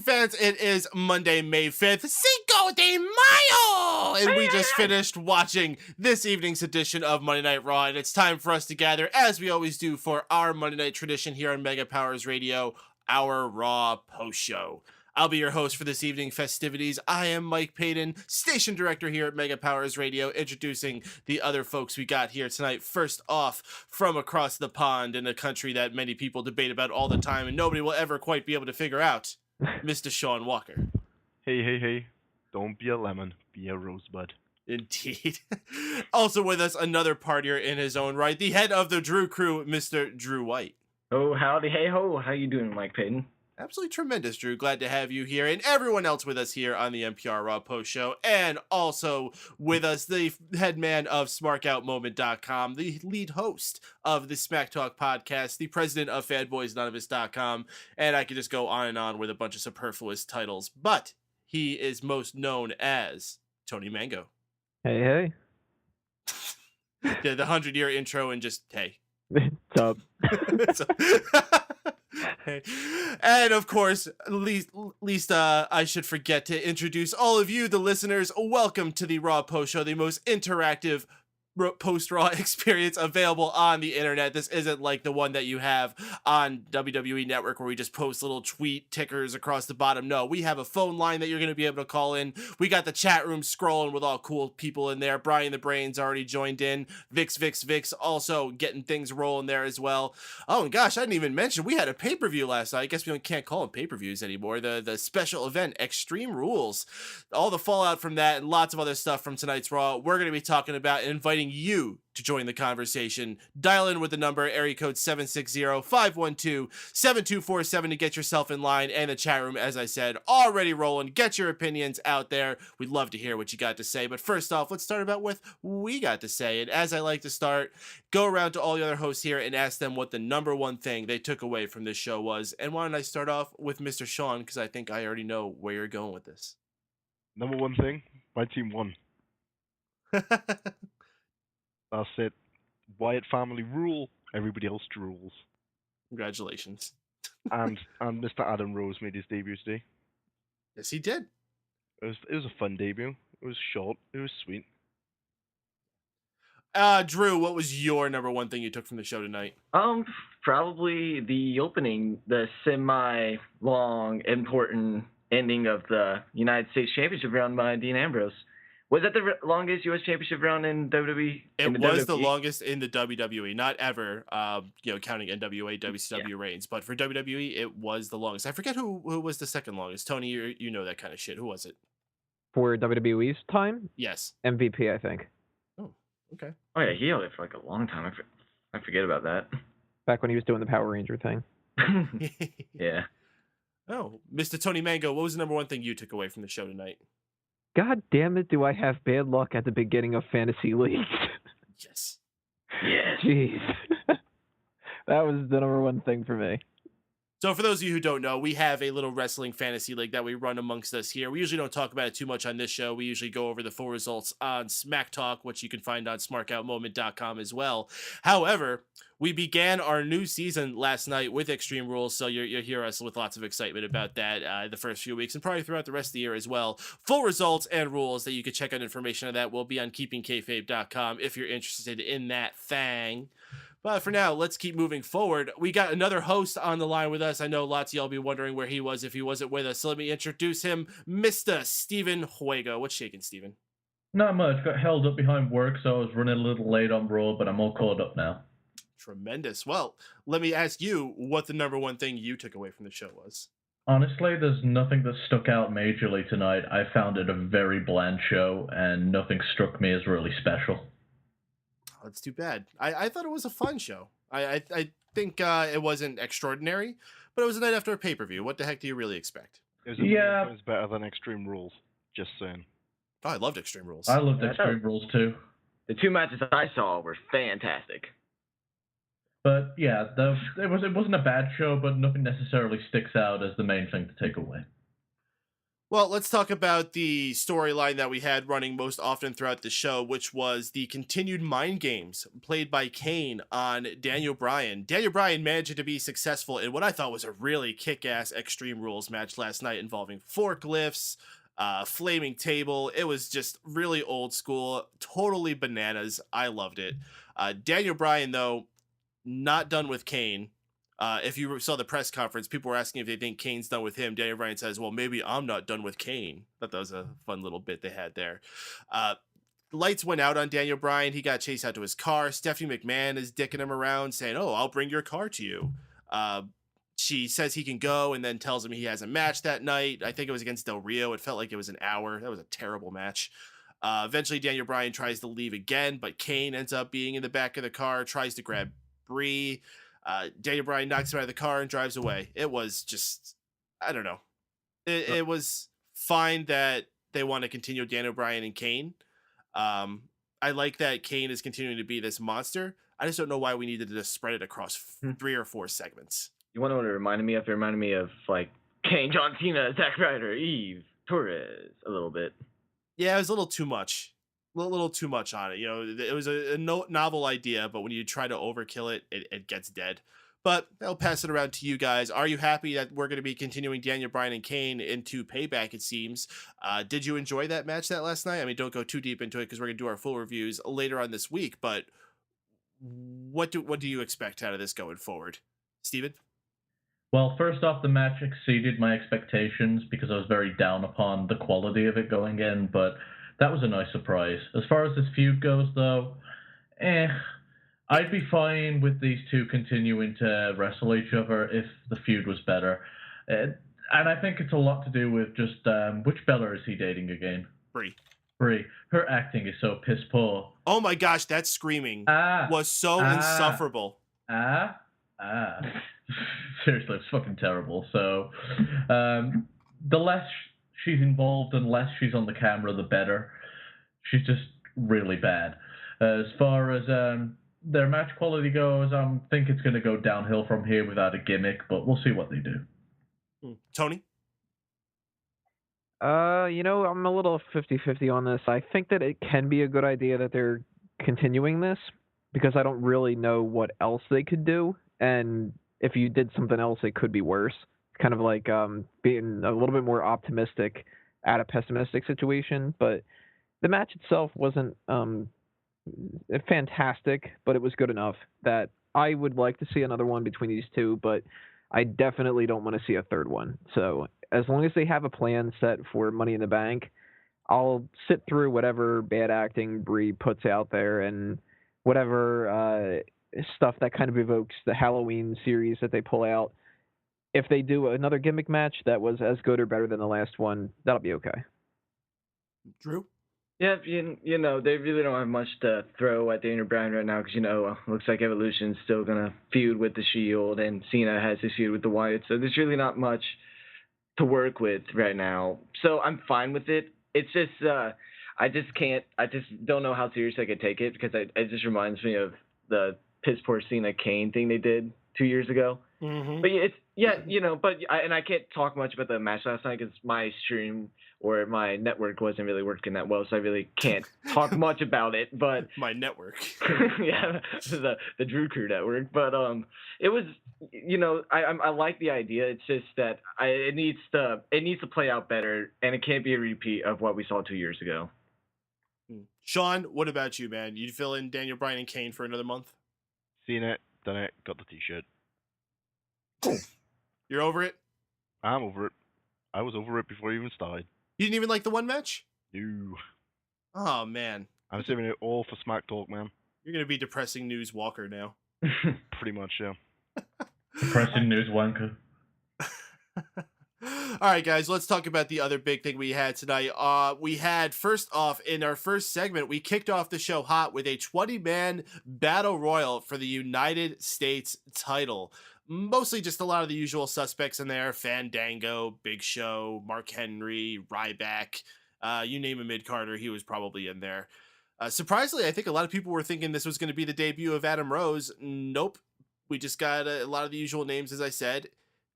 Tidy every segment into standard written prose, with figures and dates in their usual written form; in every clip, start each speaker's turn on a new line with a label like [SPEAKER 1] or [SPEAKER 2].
[SPEAKER 1] fans, it is Monday, May 5th, Cinco de Mayo! And we just finished watching this evening's edition of Monday Night Raw, and it's time for us to gather, as we always do, for our Monday Night tradition here on Mega Powers Radio, our Raw post-show. I'll be your host for this evening festivities. I am Mike Paden, station director here at Mega Powers Radio, introducing the other folks we got here tonight. First off, from across the pond in a country that many people debate about all the time and nobody will ever quite be able to figure out, Mr. Shaun Walker.
[SPEAKER 2] Hey. Don't be a lemon, be a rosebud.
[SPEAKER 1] Indeed. Also with us, another partier in his own right, the head of the Drew crew, Mr. Drew Wyatt.
[SPEAKER 3] Oh, howdy, hey ho. How you doing, Mike Paden?
[SPEAKER 1] Absolutely tremendous, Drew. Glad to have you here, and everyone else with us here on the MPR Raw Post Show, and also with us, the head man of SmarkOutMoment.com, the lead host of the Smack Talk podcast, the president of FanboysNoneofus.com, and I could just go on and on with a bunch of superfluous titles, but he is most known as Tony Mango.
[SPEAKER 4] Hey.
[SPEAKER 1] The 100-year intro and just, hey.
[SPEAKER 4] What's up?
[SPEAKER 1] And of course, least I should forget to introduce all of you, the listeners. Welcome to the Raw Post Show, the most interactive post-Raw experience available on the internet. This isn't like the one that you have on WWE Network where we just post little tweet tickers across the bottom. No, we have a phone line that you're going to be able to call in. We got the chat room scrolling with all cool people in there. Bryan the Brain's already joined in. Vix also getting things rolling there as well. Oh, and gosh, I didn't even mention we had a pay-per-view last night. I guess we can't call them pay-per-views anymore. The special event, Extreme Rules. All the fallout from that and lots of other stuff from tonight's Raw we're going to be talking about and inviting you to join the conversation. Dial in with the number area code 760-512-7247 to get yourself in line, and the chat room, as I said, already rolling. Get your opinions out there. We'd love to hear what you got to say, but first off, let's start about what we got to say. And as I like to start, go around to all the other hosts here and ask them what the number one thing they took away from this show was. And why don't I start off with Mr. Shaun, because I think I already know where you're going with this.
[SPEAKER 2] Number one thing, my team won. That's it. Wyatt family rule. Everybody else drools.
[SPEAKER 1] Congratulations.
[SPEAKER 2] and Mr. Adam Rose made his debut today.
[SPEAKER 1] Yes, he did.
[SPEAKER 2] It was a fun debut. It was short. It was sweet.
[SPEAKER 1] Drew, what was your number one thing you took from the show tonight?
[SPEAKER 3] Probably the opening, the semi-long, important ending of the United States Championship round by Dean Ambrose. Was that the longest U.S. Championship round in WWE?
[SPEAKER 1] It was the longest in the WWE, not ever, counting NWA, WCW reigns. But for WWE, it was the longest. I forget who was the second longest. Tony, you know that kind of shit. Who was it?
[SPEAKER 4] For WWE's time?
[SPEAKER 1] Yes.
[SPEAKER 4] MVP, I think.
[SPEAKER 1] Oh, okay.
[SPEAKER 3] Oh, yeah, he held it for like a long time. I forget about that.
[SPEAKER 4] Back when he was doing the Power Ranger thing.
[SPEAKER 3] Yeah.
[SPEAKER 1] Oh, Mr. Tony Mango, what was the number one thing you took away from the show tonight?
[SPEAKER 4] God damn it, do I have bad luck at the beginning of fantasy leagues?
[SPEAKER 1] Yes.
[SPEAKER 3] Yeah.
[SPEAKER 4] Jeez. That was the number one thing for me.
[SPEAKER 1] So for those of you who don't know, we have a little wrestling fantasy league that we run amongst us here. We usually don't talk about it too much on this show. We usually go over the full results on Smack Talk, which you can find on SmarkOutMoment.com as well. However, we began our new season last night with Extreme Rules, so you'll hear us with lots of excitement about that the first few weeks and probably throughout the rest of the year as well. Full results and rules that you can check out information on that will be on KeepingKayfabe.com if you're interested in that thing. But for now, let's keep moving forward. We got another host on the line with us. I know lots of y'all be wondering where he was if he wasn't with us. So let me introduce him, Mr. Steven Wago. What's shaking, Steven?
[SPEAKER 5] Not much. Got held up behind work, so I was running a little late on Raw, but I'm all caught up now.
[SPEAKER 1] Tremendous. Well, let me ask you what the number one thing you took away from the show was.
[SPEAKER 5] Honestly, there's nothing that stuck out majorly tonight. I found it a very bland show, and nothing struck me as really special.
[SPEAKER 1] Oh, that's too bad. I thought it was a fun show. I think it wasn't extraordinary, but it was a night after a pay-per-view. What the heck do you really expect?
[SPEAKER 2] It was better than Extreme Rules. Just saying.
[SPEAKER 1] Oh, I loved Extreme Rules.
[SPEAKER 5] I loved Extreme Rules too.
[SPEAKER 3] The two matches I saw were fantastic.
[SPEAKER 5] But yeah, it wasn't a bad show, but nothing necessarily sticks out as the main thing to take away.
[SPEAKER 1] Well, let's talk about the storyline that we had running most often throughout the show, which was the continued mind games played by Kane on Daniel Bryan. Daniel Bryan managed to be successful in what I thought was a really kick-ass Extreme Rules match last night involving forklifts, flaming table. It was just really old school, totally bananas. I loved it. Daniel Bryan, though, not done with Kane. If you saw the press conference, people were asking if they think Kane's done with him. Daniel Bryan says, well, maybe I'm not done with Kane. Thought that was a fun little bit they had there. Lights went out on Daniel Bryan. He got chased out to his car. Stephanie McMahon is dicking him around saying, oh, I'll bring your car to you. She says he can go and then tells him he has a match that night. I think it was against Del Rio. It felt like it was an hour. That was a terrible match. Eventually, Daniel Bryan tries to leave again, but Kane ends up being in the back of the car, tries to grab Bree. Daniel Bryan knocks him out of the car and drives away. It was just, I don't know. It was fine that they want to continue Daniel Bryan and Kane. I like that Kane is continuing to be this monster. I just don't know why we needed to just spread it across 3 or 4 segments.
[SPEAKER 3] You want to know what it reminded me of? It reminded me of like Kane, John Cena, Zack Ryder, Eve, Torres, a little bit.
[SPEAKER 1] Yeah, it was a little too much. A little too much on it. You know, it was a novel idea, but when you try to overkill it, it gets dead. But I'll pass it around to you guys. Are you happy that we're going to be continuing Daniel Bryan and Kane into Payback, it seems? Did you enjoy that match last night? I mean, don't go too deep into it because we're going to do our full reviews later on this week, but what do you expect out of this going forward? Steven?
[SPEAKER 5] Well, first off, the match exceeded my expectations because I was very down upon the quality of it going in, but that was a nice surprise. As far as this feud goes, though, I'd be fine with these two continuing to wrestle each other if the feud was better. And I think it's a lot to do with just, which Bella is he dating again? Brie. Her acting is so piss poor.
[SPEAKER 1] Oh my gosh, that screaming was so insufferable.
[SPEAKER 5] Seriously, it's fucking terrible. So, the less she's involved and less she's on the camera, the better. She's just really bad. As far as their match quality goes, I think it's going to go downhill from here without a gimmick, but we'll see what they do.
[SPEAKER 1] Tony?
[SPEAKER 4] I'm a little 50-50 on this. I think that it can be a good idea that they're continuing this because I don't really know what else they could do. And if you did something else, it could be worse. Kind of like being a little bit more optimistic at a pessimistic situation. But the match itself wasn't fantastic, but it was good enough that I would like to see another one between these two, but I definitely don't want to see a third one. So as long as they have a plan set for Money in the Bank, I'll sit through whatever bad acting Brie puts out there and whatever stuff that kind of evokes the Halloween series that they pull out. If they do another gimmick match that was as good or better than the last one, that'll be okay.
[SPEAKER 1] Drew?
[SPEAKER 3] Yeah, you know, they really don't have much to throw at Daniel Bryan right now because, looks like Evolution's still going to feud with the Shield and Cena has his feud with the Wyatt. So there's really not much to work with right now. So I'm fine with it. It's just, I just don't know how serious I could take it because it just reminds me of the piss poor Cena Kane thing they did 2 years ago.
[SPEAKER 1] Mm-hmm.
[SPEAKER 3] But I can't talk much about the match last night because my stream or my network wasn't really working that well, so I really can't talk much about it. But
[SPEAKER 1] my network,
[SPEAKER 3] yeah, the Drew Crew network. But it was, I like the idea. It's just that it needs to play out better, and it can't be a repeat of what we saw 2 years ago.
[SPEAKER 1] Shaun, what about you, man? You'd fill in Daniel Bryan and Kane for another month?
[SPEAKER 2] Seen it, done it, got the t-shirt.
[SPEAKER 1] Cool. You're over it?
[SPEAKER 2] I'm over it. I was over it before it even started.
[SPEAKER 1] You didn't even like the one match?
[SPEAKER 2] No.
[SPEAKER 1] Oh, man.
[SPEAKER 2] I'm saving it all for Smack Talk, man.
[SPEAKER 1] You're going to be depressing news walker now.
[SPEAKER 2] Pretty much, yeah.
[SPEAKER 5] Depressing news wanker.
[SPEAKER 1] All right, guys, let's talk about the other big thing we had tonight. We had, first off, in our first segment, we kicked off the show hot with a 20-man battle royal for the United States title. Mostly just a lot of the usual suspects in there. Fandango, Big Show, Mark Henry, Ryback. You name a mid-carder, he was probably in there. Surprisingly, I think a lot of people were thinking this was going to be the debut of Adam Rose. Nope. We just got a lot of the usual names, as I said.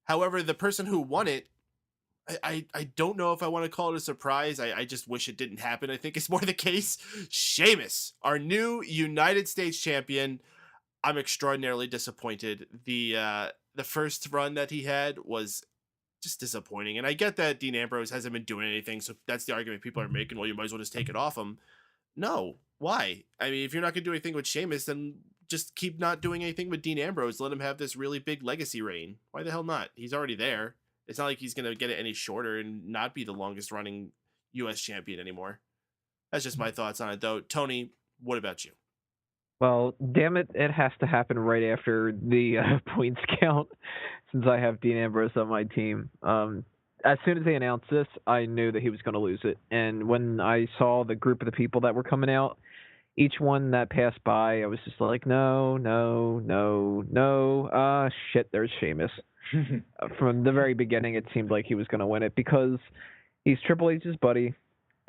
[SPEAKER 1] However, the person who won it I don't know if I want to call it a surprise. I just wish it didn't happen. I think it's more the case. Sheamus, our new United States champion. I'm extraordinarily disappointed. The first run that he had was just disappointing. And I get that Dean Ambrose hasn't been doing anything, so that's the argument people are making. Well, you might as well just take it off him. No, why? I mean, if you're not going to do anything with Sheamus, then just keep not doing anything with Dean Ambrose. Let him have this really big legacy reign. Why the hell not? He's already there. It's not like he's going to get it any shorter and not be the longest running U.S. champion anymore. That's just my thoughts on it, though. Tony, what about you?
[SPEAKER 4] Well, damn it, it has to happen right after the points count, since I have Dean Ambrose on my team. As soon as they announced this, I knew that he was going to lose it. And when I saw the group of the people that were coming out, each one that passed by, I was just like, no. Shit, there's Sheamus. From the very beginning, it seemed like he was going to win it because he's Triple H's buddy,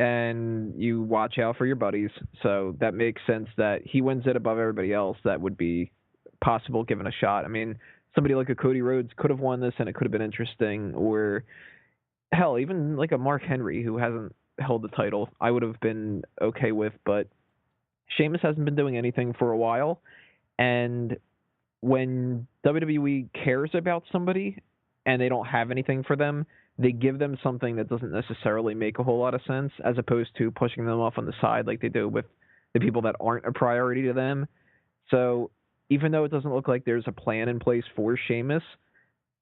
[SPEAKER 4] and you watch out for your buddies. So that makes sense that he wins it above everybody else that would be possible given a shot. I mean, somebody like a Cody Rhodes could have won this, and it could have been interesting. Or, hell, even like a Mark Henry who hasn't held the title, I would have been okay with. But Sheamus hasn't been doing anything for a while, and when WWE cares about somebody and they don't have anything for them, they give them something that doesn't necessarily make a whole lot of sense, as opposed to pushing them off on the side like they do with the people that aren't a priority to them. So even though it doesn't look like there's a plan in place for Sheamus,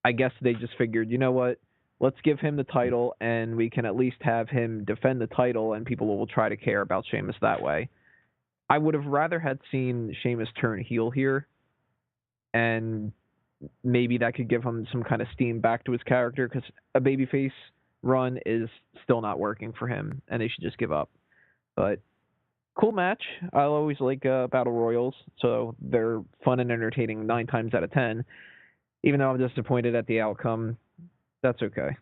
[SPEAKER 4] I guess they just figured, you know what, let's give him the title and we can at least have him defend the title and people will try to care about Sheamus that way. I would have rather had seen Sheamus turn heel here, and maybe that could give him some kind of steam back to his character, because a babyface run is still not working for him, and they should just give up. But cool match. I always like Battle Royals, so they're fun and entertaining 9 times out of 10. Even though I'm disappointed at the outcome, that's okay.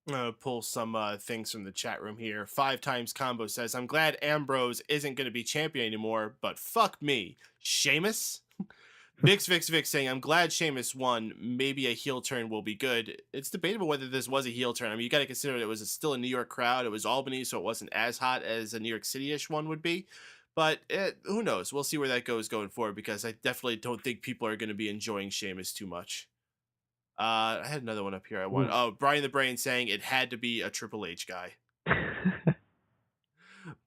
[SPEAKER 1] I'm going to pull some things from the chat room here. 5 Times Combo says, I'm glad Ambrose isn't going to be champion anymore, but fuck me. Sheamus? Vix saying, I'm glad Sheamus won. Maybe a heel turn will be good. It's debatable whether this was a heel turn. I mean, you got to consider it was still a New York crowd. It was Albany, so it wasn't as hot as a New York City-ish one would be. But who knows? We'll see where that goes going forward, because I definitely don't think people are going to be enjoying Sheamus too much. I had another one up here. Brian the Brain saying it had to be a Triple H guy.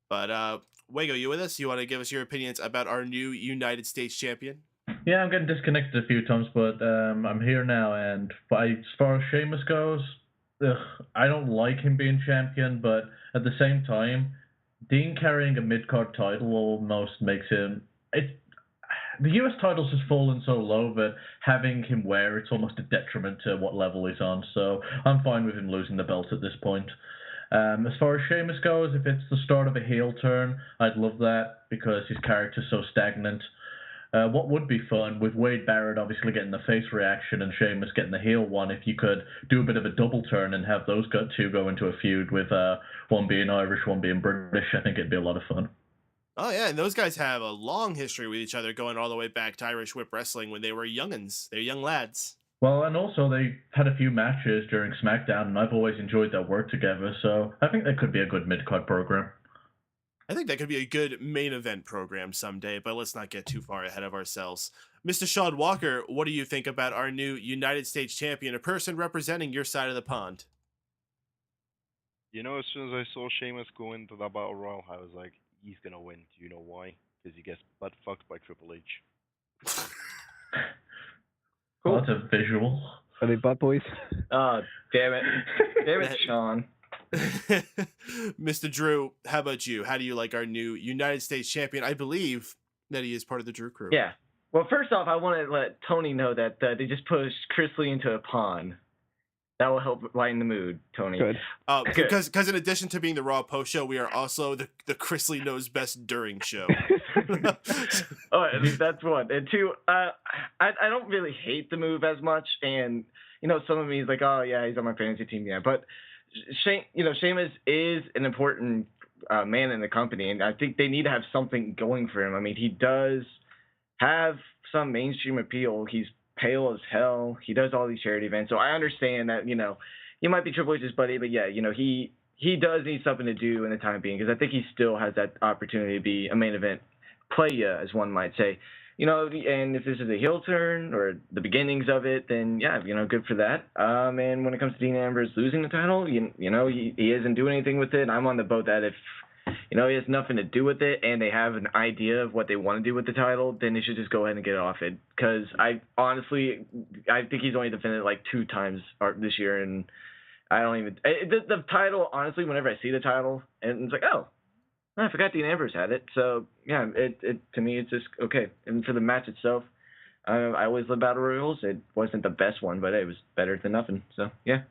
[SPEAKER 1] But Wago, you with us? You want to give us your opinions about our new United States champion?
[SPEAKER 5] Yeah, I'm getting disconnected a few times, but I'm here now. And as far as Sheamus goes, I don't like him being champion, but at the same time, Dean carrying a mid-card title almost makes him... The US title's just fallen so low that having him wear it's almost a detriment to what level he's on. So I'm fine with him losing the belt at this point. As far as Sheamus goes, if it's the start of a heel turn, I'd love that because his character's so stagnant. What would be fun, with Wade Barrett obviously getting the face reaction and Sheamus getting the heel one, if you could do a bit of a double turn and have those two go into a feud with one being Irish, one being British, I think it'd be a lot of fun.
[SPEAKER 1] Oh, yeah, and those guys have a long history with each other, going all the way back to Irish Whip Wrestling when they were youngins. They're young lads.
[SPEAKER 5] Well, and also they had a few matches during SmackDown, and I've always enjoyed their work together, so I think that could be a good mid-card program.
[SPEAKER 1] I think that could be a good main event program someday, but let's not get too far ahead of ourselves. Mr. Shaun Walker, what do you think about our new United States champion, a person representing your side of the pond?
[SPEAKER 2] You know, as soon as I saw Sheamus go into that Battle Royal, I was like, he's going to win. Do you know why? Because he gets butt-fucked by Triple H.
[SPEAKER 5] Cool. That's a visual.
[SPEAKER 4] Are they butt boys?
[SPEAKER 3] Oh, damn it. Damn it, Shaun.
[SPEAKER 1] Mr. Drew, how about you? How do you like our new United States champion? I believe that he is part of the Drew crew.
[SPEAKER 3] Yeah. Well, first off, I want to let Tony know that they just pushed Chris Lee into a pond. That will help lighten the mood, Tony.
[SPEAKER 4] Good.
[SPEAKER 1] Because in addition to being the Raw post show, we are also the Chris Lee Knows Best during show.
[SPEAKER 3] Oh, that's one. And two, I don't really hate the move as much. And, you know, some of me is like, oh, yeah, he's on my fantasy team. Yeah. But, Sheamus is an important man in the company. And I think they need to have something going for him. I mean, he does have some mainstream appeal. He's pale as hell. He does all these charity events. So I understand that, he might be Triple H's buddy, but yeah, he does need something to do in the time being, because I think he still has that opportunity to be a main event player, as one might say. And if this is a heel turn or the beginnings of it, then yeah, good for that. And when it comes to Dean Ambrose losing the title, he isn't doing anything with it. I'm on the boat that if he has nothing to do with it and they have an idea of what they want to do with the title, then they should just go ahead and get it off it. Because I think he's only defended it like 2 times this year, and I don't even the title. Honestly, whenever I see the title, and it's like, oh, I forgot Dean Ambrose had it. So yeah, it to me it's just okay. And for the match itself, I always love battle royals. It wasn't the best one, but it was better than nothing. So yeah.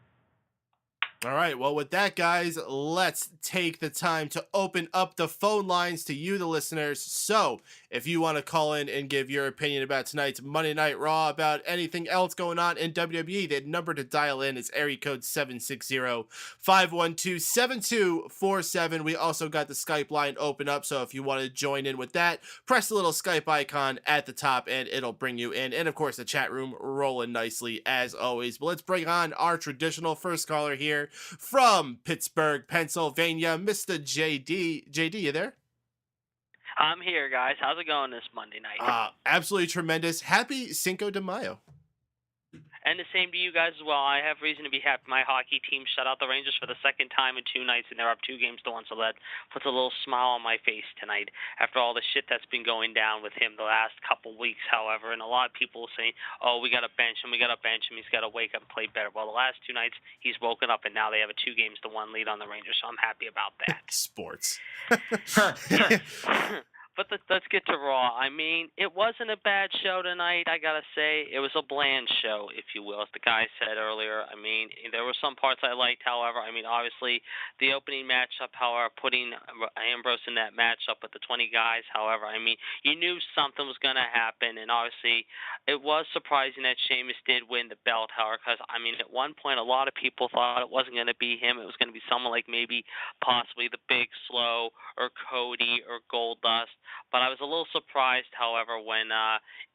[SPEAKER 1] All right, well, with that, guys, let's take the time to open up the phone lines to you, the listeners. So, if you want to call in and give your opinion about tonight's Monday Night Raw, about anything else going on in WWE, the number to dial in is area code 760-512-7247. We also got the Skype line open up, so if you want to join in with that, press the little Skype icon at the top, and it'll bring you in. And, of course, the chat room rolling nicely, as always. But let's bring on our traditional first caller here, from Pittsburgh, Pennsylvania, Mr. JD. JD, you there?
[SPEAKER 6] I'm here, guys. How's it going this Monday night?
[SPEAKER 1] Absolutely tremendous. Happy Cinco de Mayo.
[SPEAKER 6] And the same to you guys as well. I have reason to be happy. My hockey team shut out the Rangers for the second time in 2 nights, and they're up 2-1. So that puts a little smile on my face tonight after all the shit that's been going down with him the last couple weeks, however. And a lot of people saying, oh, we got to bench him. He's got to wake up and play better. Well, the last 2 nights, he's woken up, and now they have a 2-1 lead on the Rangers, so I'm happy about that.
[SPEAKER 1] Sports.
[SPEAKER 6] But let's get to Raw. I mean, it wasn't a bad show tonight, I got to say. It was a bland show, if you will, as the guy said earlier. I mean, there were some parts I liked, however. I mean, obviously, the opening matchup, however, putting Ambrose in that matchup with the 20 guys, however, I mean, you knew something was going to happen, and obviously, it was surprising that Sheamus did win the belt, however, because, I mean, at one point, a lot of people thought it wasn't going to be him. It was going to be someone like maybe possibly the Big Slow or Cody or Goldust. But I was a little surprised, however, when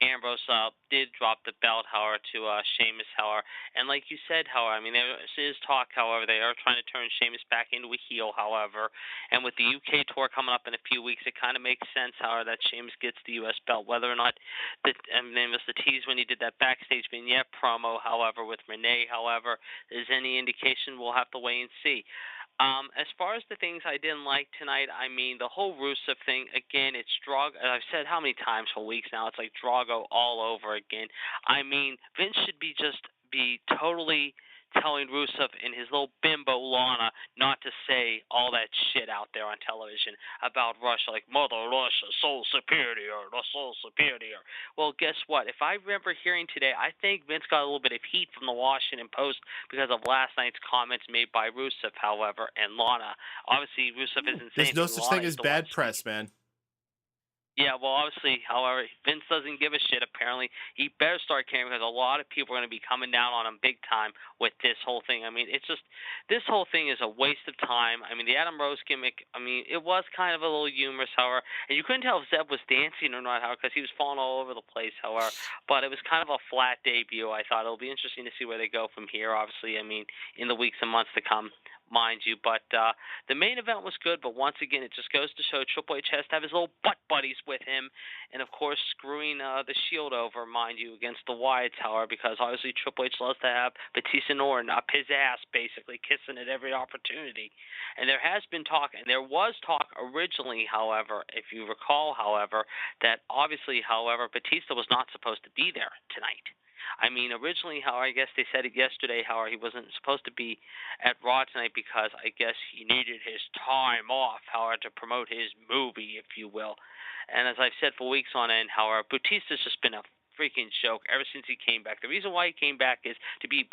[SPEAKER 6] Ambrose did drop the belt, however, to Sheamus, however. And like you said, however, I mean, there is talk, however, they are trying to turn Sheamus back into a heel, however. And with the UK tour coming up in a few weeks, it kind of makes sense, however, that Sheamus gets the US belt. Whether or not, and then was the tease when he did that backstage vignette promo, however, with Renee, however, is any indication, we'll have to wait and see. As far as the things I didn't like tonight, I mean, the whole Rusev thing, again, it's Drago. I've said how many times for weeks now, it's like Drago all over again. I mean, Vince should be totally telling Rusev and his little bimbo Lana not to say all that shit out there on television about Russia, like Mother Russia, so superior, the so superior. Well, guess what? If I remember hearing today, I think Vince got a little bit of heat from the Washington Post because of last night's comments made by Rusev, however, and Lana. Obviously, Rusev isn't saying
[SPEAKER 1] there's no such thing as bad press, man.
[SPEAKER 6] Yeah, well, obviously, however, Vince doesn't give a shit, apparently. He better start caring because a lot of people are going to be coming down on him big time with this whole thing. I mean, it's just, this whole thing is a waste of time. I mean, the Adam Rose gimmick, I mean, it was kind of a little humorous, however, and you couldn't tell if Zeb was dancing or not, however, because he was falling all over the place, however, but it was kind of a flat debut, I thought. It'll be interesting to see where they go from here, obviously, I mean, in the weeks and months to come, mind you, but the main event was good, but once again, it just goes to show Triple H has to have his little butt buddies with him, and of course, screwing the Shield over, mind you, against the Wyatts, however, because obviously Triple H loves to have Batista and Orton up his ass, basically, kissing at every opportunity, and there has been talk, and there was talk originally, however, if you recall, however, that obviously, however, Batista was not supposed to be there tonight. I mean, originally, however, I guess they said it yesterday, however, he wasn't supposed to be at Raw tonight because I guess he needed his time off, however, to promote his movie, if you will. And as I've said for weeks on end, however, Batista's just been a freaking joke ever since he came back. The reason why he came back is to be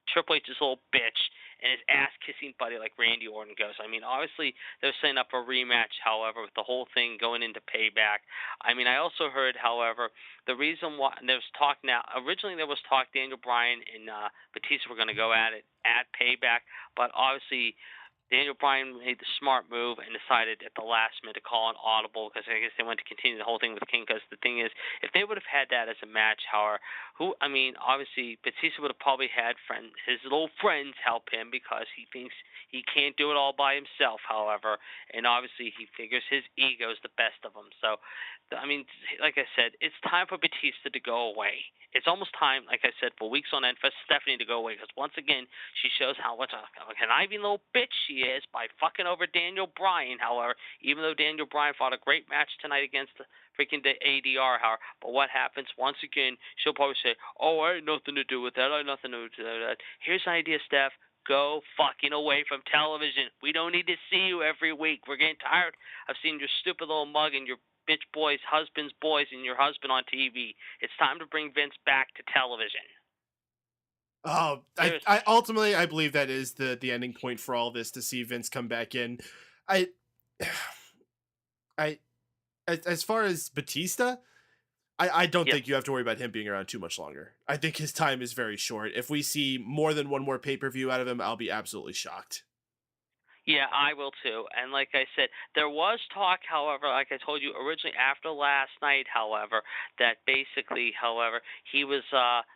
[SPEAKER 6] Triple H's little bitch and his ass-kissing buddy like Randy Orton goes. I mean, obviously, they're setting up a rematch, however, with the whole thing going into Payback. I mean, I also heard, however, the reason why there's talk now, originally there was talk Bryan and Batista were going to go at it at Payback, but obviously Daniel Bryan made the smart move and decided at the last minute to call an audible because I guess they wanted to continue the whole thing with King. Because the thing is, if they would have had that as a match, however, obviously Batista would have probably had his little friends help him because he thinks he can't do it all by himself. However, and obviously he figures his ego is the best of them. So, like I said, it's time for Batista to go away. It's almost time, like I said, for weeks on end for Stephanie to go away because once again she shows how much a conniving little bitch she is by fucking over Daniel Bryan. However, even though Daniel Bryan fought a great match tonight against the freaking ADR, however, but what happens once again? She'll probably say, "Oh, I had nothing to do with that. I had nothing to do with that." Here's an idea, Steph. Go fucking away from television. We don't need to see you every week. We're getting tired of seeing your stupid little mug and your bitch boys, husband's boys, and your husband on TV. It's time to bring Vince back to television.
[SPEAKER 1] Oh, I ultimately I believe that is the ending point for all this, to see Vince come back in. As far as Batista, I don't think you have to worry about him being around too much longer. I think his time is very short. If we see more than one more pay-per-view out of him, I'll be absolutely shocked.
[SPEAKER 6] Yeah, I will too. And like I said, there was talk, however, like I told you originally after last night, however, that basically, however, he was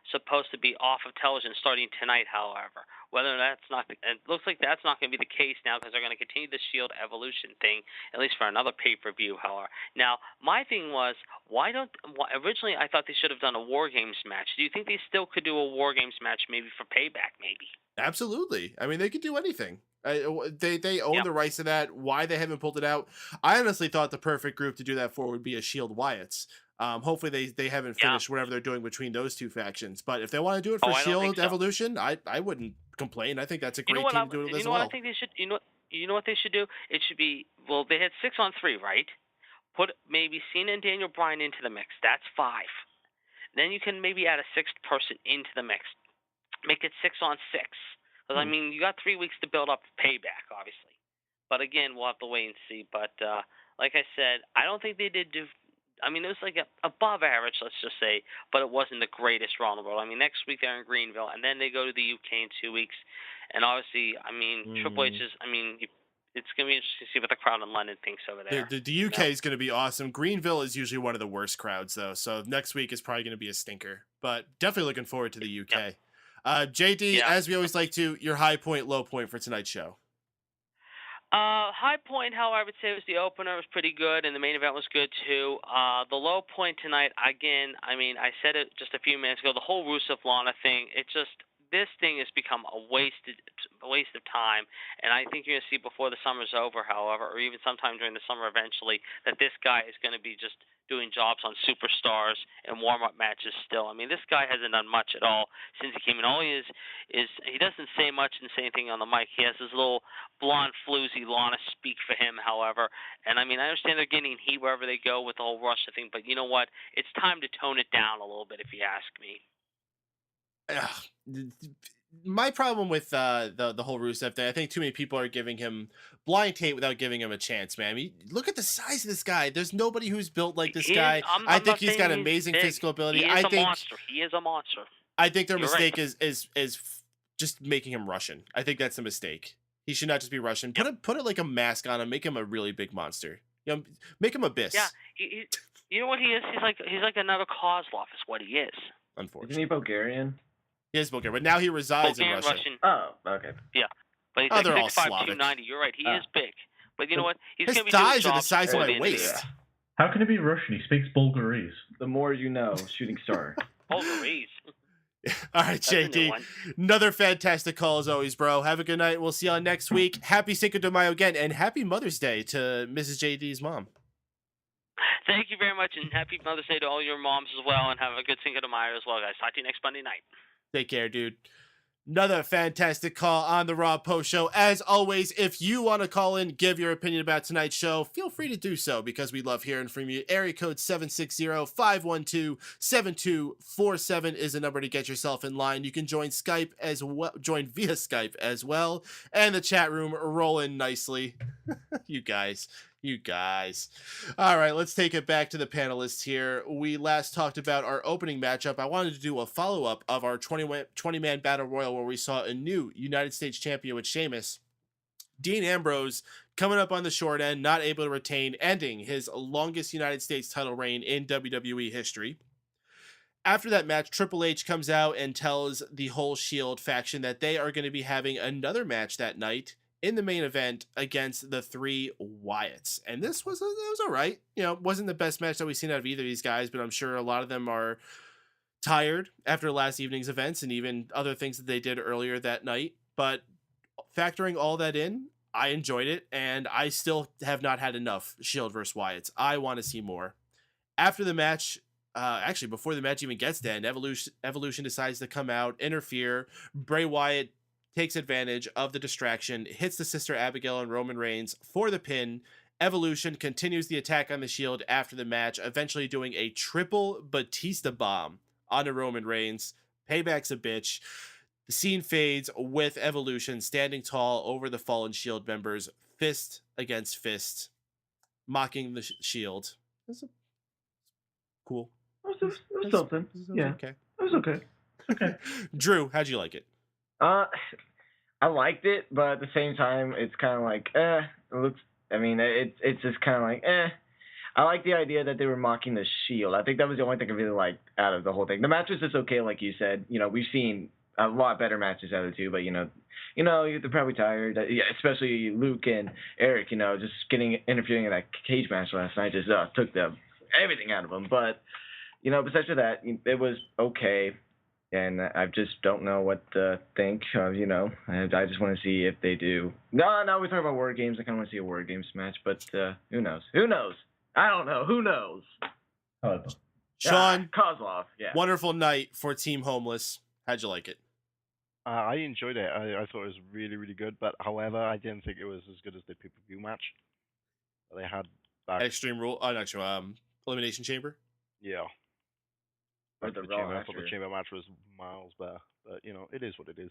[SPEAKER 6] supposed to be off of television starting tonight, however. Whether that's not, it looks like that's not going to be the case now because they're going to continue the Shield Evolution thing, at least for another pay-per-view, however. Now, my thing was, originally I thought they should have done a War Games match. Do you think they still could do a War Games match maybe for Payback, maybe?
[SPEAKER 1] Absolutely. I mean, they could do anything. They own the rights to that. Why they haven't pulled it out? I honestly thought the perfect group to do that for would be a Shield Wyatts. Hopefully they haven't finished whatever they're doing between those two factions. But if they want to do it for Shield Evolution, I wouldn't complain. I think that's a great team to do it as well.
[SPEAKER 6] You know what I think they should? You know what they should do? It should be, well, they had 6-on-3, right? Put maybe Cena and Daniel Bryan into the mix. That's 5. Then you can maybe add a 6th person into the mix. Make it 6-on-6. Because, you got 3 weeks to build up Payback, obviously. But, again, we'll have to wait and see. But, like I said, I don't think they did do – it was like above average, let's just say, but it wasn't the greatest Raw in the world. Next week they're in Greenville, and then they go to the UK in 2 weeks. And, obviously, Triple H is – it's going to be interesting to see what the crowd in London thinks over there.
[SPEAKER 1] The UK is going to be awesome. Greenville is usually one of the worst crowds, though. So next week is probably going to be a stinker. But definitely looking forward to the UK.
[SPEAKER 6] Yep.
[SPEAKER 1] JD, as we always like to, your high point, low point for tonight's show.
[SPEAKER 6] High point, however, I would say was the opener was pretty good, and the main event was good too. The low point tonight, again, I said it just a few minutes ago, the whole Rusev Lana thing, this thing has become a waste of time, and I think you're going to see before the summer's over, however, or even sometime during the summer eventually, that this guy is going to be just doing jobs on superstars and warm-up matches still. This guy hasn't done much at all since he came in. All he is he doesn't say much and say anything on the mic. He has his little blonde floozy Lana speak for him, however. And, I understand they're getting heat wherever they go with the whole Russia thing, but you know what? It's time to tone it down a little bit, if you ask me.
[SPEAKER 1] My problem with the whole Rusev thing, I think too many people are giving him blind tape without giving him a chance, man. Look at the size of this guy. There's nobody who's built like this guy. I think he's got amazing physical ability.
[SPEAKER 6] He is a monster.
[SPEAKER 1] I think their mistake is just making him Russian. I think that's a mistake. He should not just be Russian. Put it like a mask on him. Make him a really big monster. Make him Abyss.
[SPEAKER 6] Yeah, you know what he is? He's like another Kozlov is what he is.
[SPEAKER 1] Unfortunately,
[SPEAKER 3] isn't he Bulgarian?
[SPEAKER 1] He is Bulgarian, but now he resides in Russia.
[SPEAKER 6] Russian.
[SPEAKER 3] Oh, okay.
[SPEAKER 6] Yeah, but he's like
[SPEAKER 1] they're all
[SPEAKER 6] 6'5",
[SPEAKER 1] Slavic.
[SPEAKER 6] 290. You're right. He is big, but you know what? He's
[SPEAKER 1] His
[SPEAKER 6] going to be doing
[SPEAKER 1] thighs are the
[SPEAKER 6] jobs
[SPEAKER 1] size of
[SPEAKER 6] before
[SPEAKER 1] my
[SPEAKER 6] the end of the
[SPEAKER 1] waist.
[SPEAKER 6] year.
[SPEAKER 5] How can it be Russian? He speaks Bulgarese.
[SPEAKER 3] The more you know, shooting star.
[SPEAKER 6] Bulgarese.
[SPEAKER 1] All right,
[SPEAKER 6] That's a new
[SPEAKER 1] JD.
[SPEAKER 6] one.
[SPEAKER 1] Another fantastic call as always, bro. Have a good night. We'll see you on next week. Happy Cinco de Mayo again, and happy Mother's Day to Mrs. JD's mom.
[SPEAKER 6] Thank you very much, and happy Mother's Day to all your moms as well, and have a good Cinco de Mayo as well, guys. Talk to you next Monday night.
[SPEAKER 1] Take care, dude. Another fantastic call on the Raw Post Show. As always, if you want to call in, give your opinion about tonight's show, feel free to do so because we love hearing from you. Area code 760-512-7247 is the number to get yourself in line. You can join Skype as well, join via Skype as well, and the chat room rolling nicely. You guys. All right, let's take it back to the panelists here. We last talked about our opening matchup. I wanted to do a follow-up of our 20-man battle royal where we saw a new United States champion with Sheamus Dean Ambrose coming up on the short end, not able to retain, ending his longest United States title reign in WWE history. After that match, Triple H comes out and tells the whole Shield faction that they are going to be having another match that night in the main event against the 3 Wyatts. And this was all right. You know, wasn't the best match that we've seen out of either of these guys, but I'm sure a lot of them are tired after last evening's events and even other things that they did earlier that night. But factoring all that in, I enjoyed it, and I still have not had enough Shield versus Wyatts. I want to see more. After the match, actually before the match even gets to end, Evolution decides to come out, interfere. Bray Wyatt takes advantage of the distraction, hits the Sister Abigail and Roman Reigns for the pin. Evolution continues the attack on the Shield after the match, eventually doing a triple Batista bomb onto Roman Reigns. Payback's a bitch. The scene fades with Evolution standing tall over the fallen Shield members, fist against fist, mocking the Shield. That's cool.
[SPEAKER 3] It was something. Yeah.
[SPEAKER 1] Okay.
[SPEAKER 3] It was okay.
[SPEAKER 5] Okay.
[SPEAKER 1] Drew, how'd you like it?
[SPEAKER 3] I liked it, but at the same time, it's kind of like, it looks. I mean, it's just kind of like, I like the idea that they were mocking the Shield. I think that was the only thing I really liked out of the whole thing. The match was just okay, like you said. You know, we've seen a lot better matches out of the two, but they're probably tired. Yeah, especially Luke and Eric. You know, just interfering in that cage match last night just took everything out of them. But besides that, it was okay. And I just don't know what to think of, I just want to see if they do. No, we're talking about War Games. I kind of want to see a War Games match, but who knows? Who knows? I don't know. Who knows?
[SPEAKER 1] Shaun,
[SPEAKER 3] Kozlov, yeah.
[SPEAKER 1] Wonderful night for Team Homeless. How'd you like it?
[SPEAKER 2] I enjoyed it. I thought it was really, really good, but however, I didn't think it was as good as the pay-per-view match they had back.
[SPEAKER 1] Extreme Rule, Elimination Chamber?
[SPEAKER 2] Yeah.
[SPEAKER 3] Or the Raw
[SPEAKER 2] I thought the Chamber match was miles better, but it is what it is.